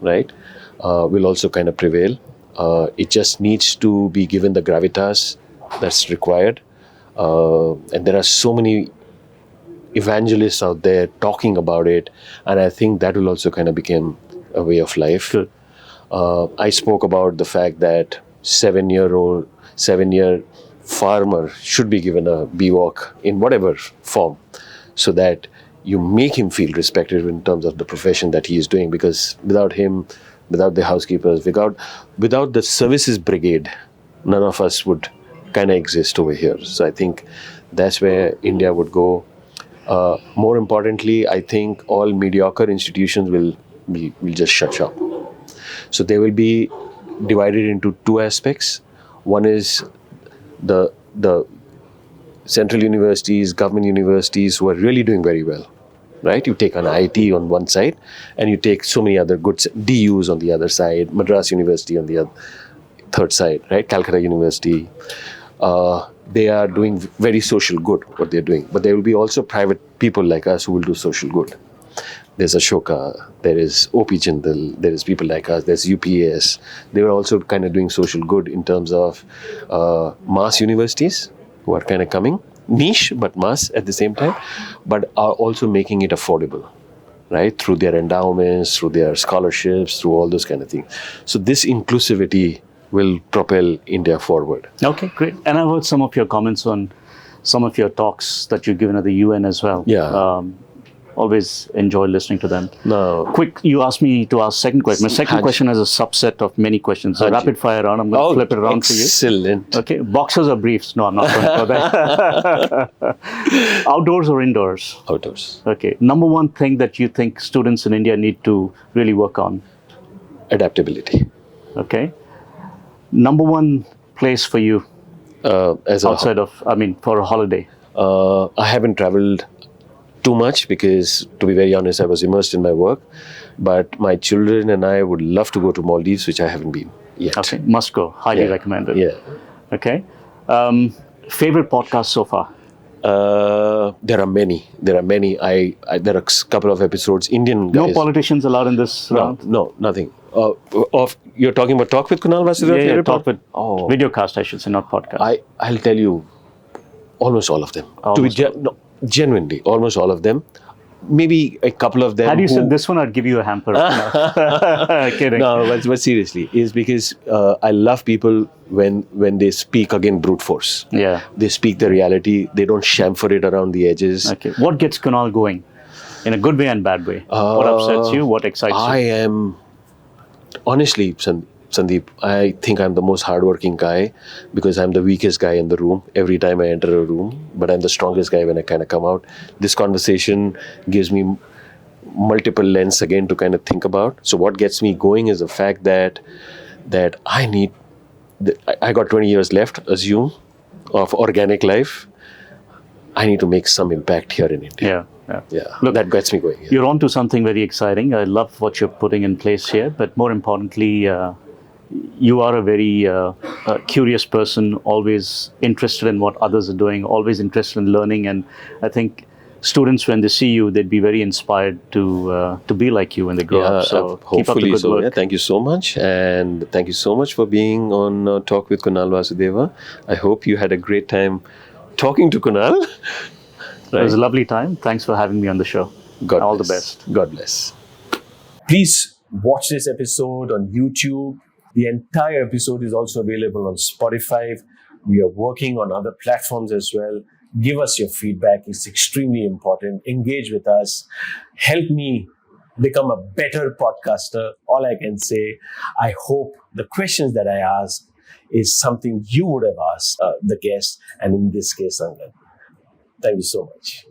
Speaker 1: right, will also kind of prevail. It just needs to be given the gravitas that's required. And there are so many evangelists out there talking about it, and I think that will also kind of become a way of life.
Speaker 2: Good.
Speaker 1: I spoke about the fact that 7-year farmer should be given a BWalk in whatever form, so that you make him feel respected in terms of the profession that he is doing, because without him, without the housekeepers, without the services brigade, none of us would kind of exist over here. So I think that's where India would go. More importantly, I think all mediocre institutions will just shut shop. So they will be divided into 2 aspects. One is the central universities, government universities who are really doing very well, right? You take an IIT on one side, and you take so many other good DUs on the other side, Madras University on the third side, right? Calcutta University. They are doing very social good, what they're doing. But there will be also private people like us who will do social good. There's Ashoka, there is OP Jindal, there is people like us, there's UPS. They were also kind of doing social good in terms of mass universities who are kind of coming, niche but mass at the same time, but are also making it affordable, right? Through their endowments, through their scholarships, through all those kind of things. So this inclusivity will propel India forward.
Speaker 2: Okay, great. And I've heard some of your comments on some of your talks that you've given at the UN as well.
Speaker 1: Yeah.
Speaker 2: Always enjoy listening to them.
Speaker 1: No.
Speaker 2: Quick, you asked me to ask second question. My second question is a subset of many questions. A rapid fire round. I'm going to flip it around for you.
Speaker 1: Excellent.
Speaker 2: Okay, boxers or briefs? No, I'm not going for that. Outdoors or indoors?
Speaker 1: Outdoors.
Speaker 2: Okay. Number one thing that you think students in India need to really work on?
Speaker 1: Adaptability.
Speaker 2: Okay. Number one place for you
Speaker 1: Outside
Speaker 2: of, for a holiday?
Speaker 1: I haven't traveled too much because, to be very honest, I was immersed in my work. But my children and I would love to go to Maldives, which I haven't been yet.
Speaker 2: Okay, must go. Highly recommended.
Speaker 1: Yeah.
Speaker 2: Okay. Favorite podcast so far?
Speaker 1: There are many. There are a couple of episodes. Indian guys.
Speaker 2: No politicians allowed in this round?
Speaker 1: No, nothing. You're talking about Talk with Kunal Vasudeva?
Speaker 2: Yeah, Talk with Videocast, I should say, not podcast.
Speaker 1: I'll tell you, almost all of them. Genuinely, almost all of them. maybe a couple of them.
Speaker 2: Had you
Speaker 1: who,
Speaker 2: said this one, I'd give you a hamper. No. Kidding.
Speaker 1: No, but seriously, is because I love people when they speak again brute force.
Speaker 2: Yeah.
Speaker 1: They speak the reality. They don't chamfer it around the edges.
Speaker 2: Okay. What gets Kunal going? In a good way and bad way. What upsets you? What excites
Speaker 1: I
Speaker 2: you?
Speaker 1: am honestly, Sandeep, I think I'm the most hardworking guy because I'm the weakest guy in the room every time I enter a room, but I'm the strongest guy when I kind of come out. This conversation gives me multiple lens again to kind of think about. So what gets me going is the fact that I need. I got 20 years left, assume, of organic life. I need to make some impact here in India. Yeah,
Speaker 2: Look,
Speaker 1: that gets me going. Yeah.
Speaker 2: you're on to something very exciting. I love what you're putting in place here, but more importantly, you are a very curious person, always interested in what others are doing, always interested in learning. And I think students, when they see you, they'd be very inspired to be like you when they grow up. So keep up the
Speaker 1: hopefully
Speaker 2: good
Speaker 1: so.
Speaker 2: work.
Speaker 1: Yeah, thank you so much, and thank you so much for being on Talk with Kunal Vasudeva. I hope you had a great time talking to Kunal.
Speaker 2: It was a lovely time. Thanks for having me on the show. All the best.
Speaker 1: God bless. Please watch this episode on YouTube. The entire episode is also available on Spotify. We are working on other platforms as well. Give us your feedback. It's extremely important. Engage with us. Help me become a better podcaster. All I can say, I hope the questions that I ask is something you would have asked the guest, and in this case, Angan. Thank you so much.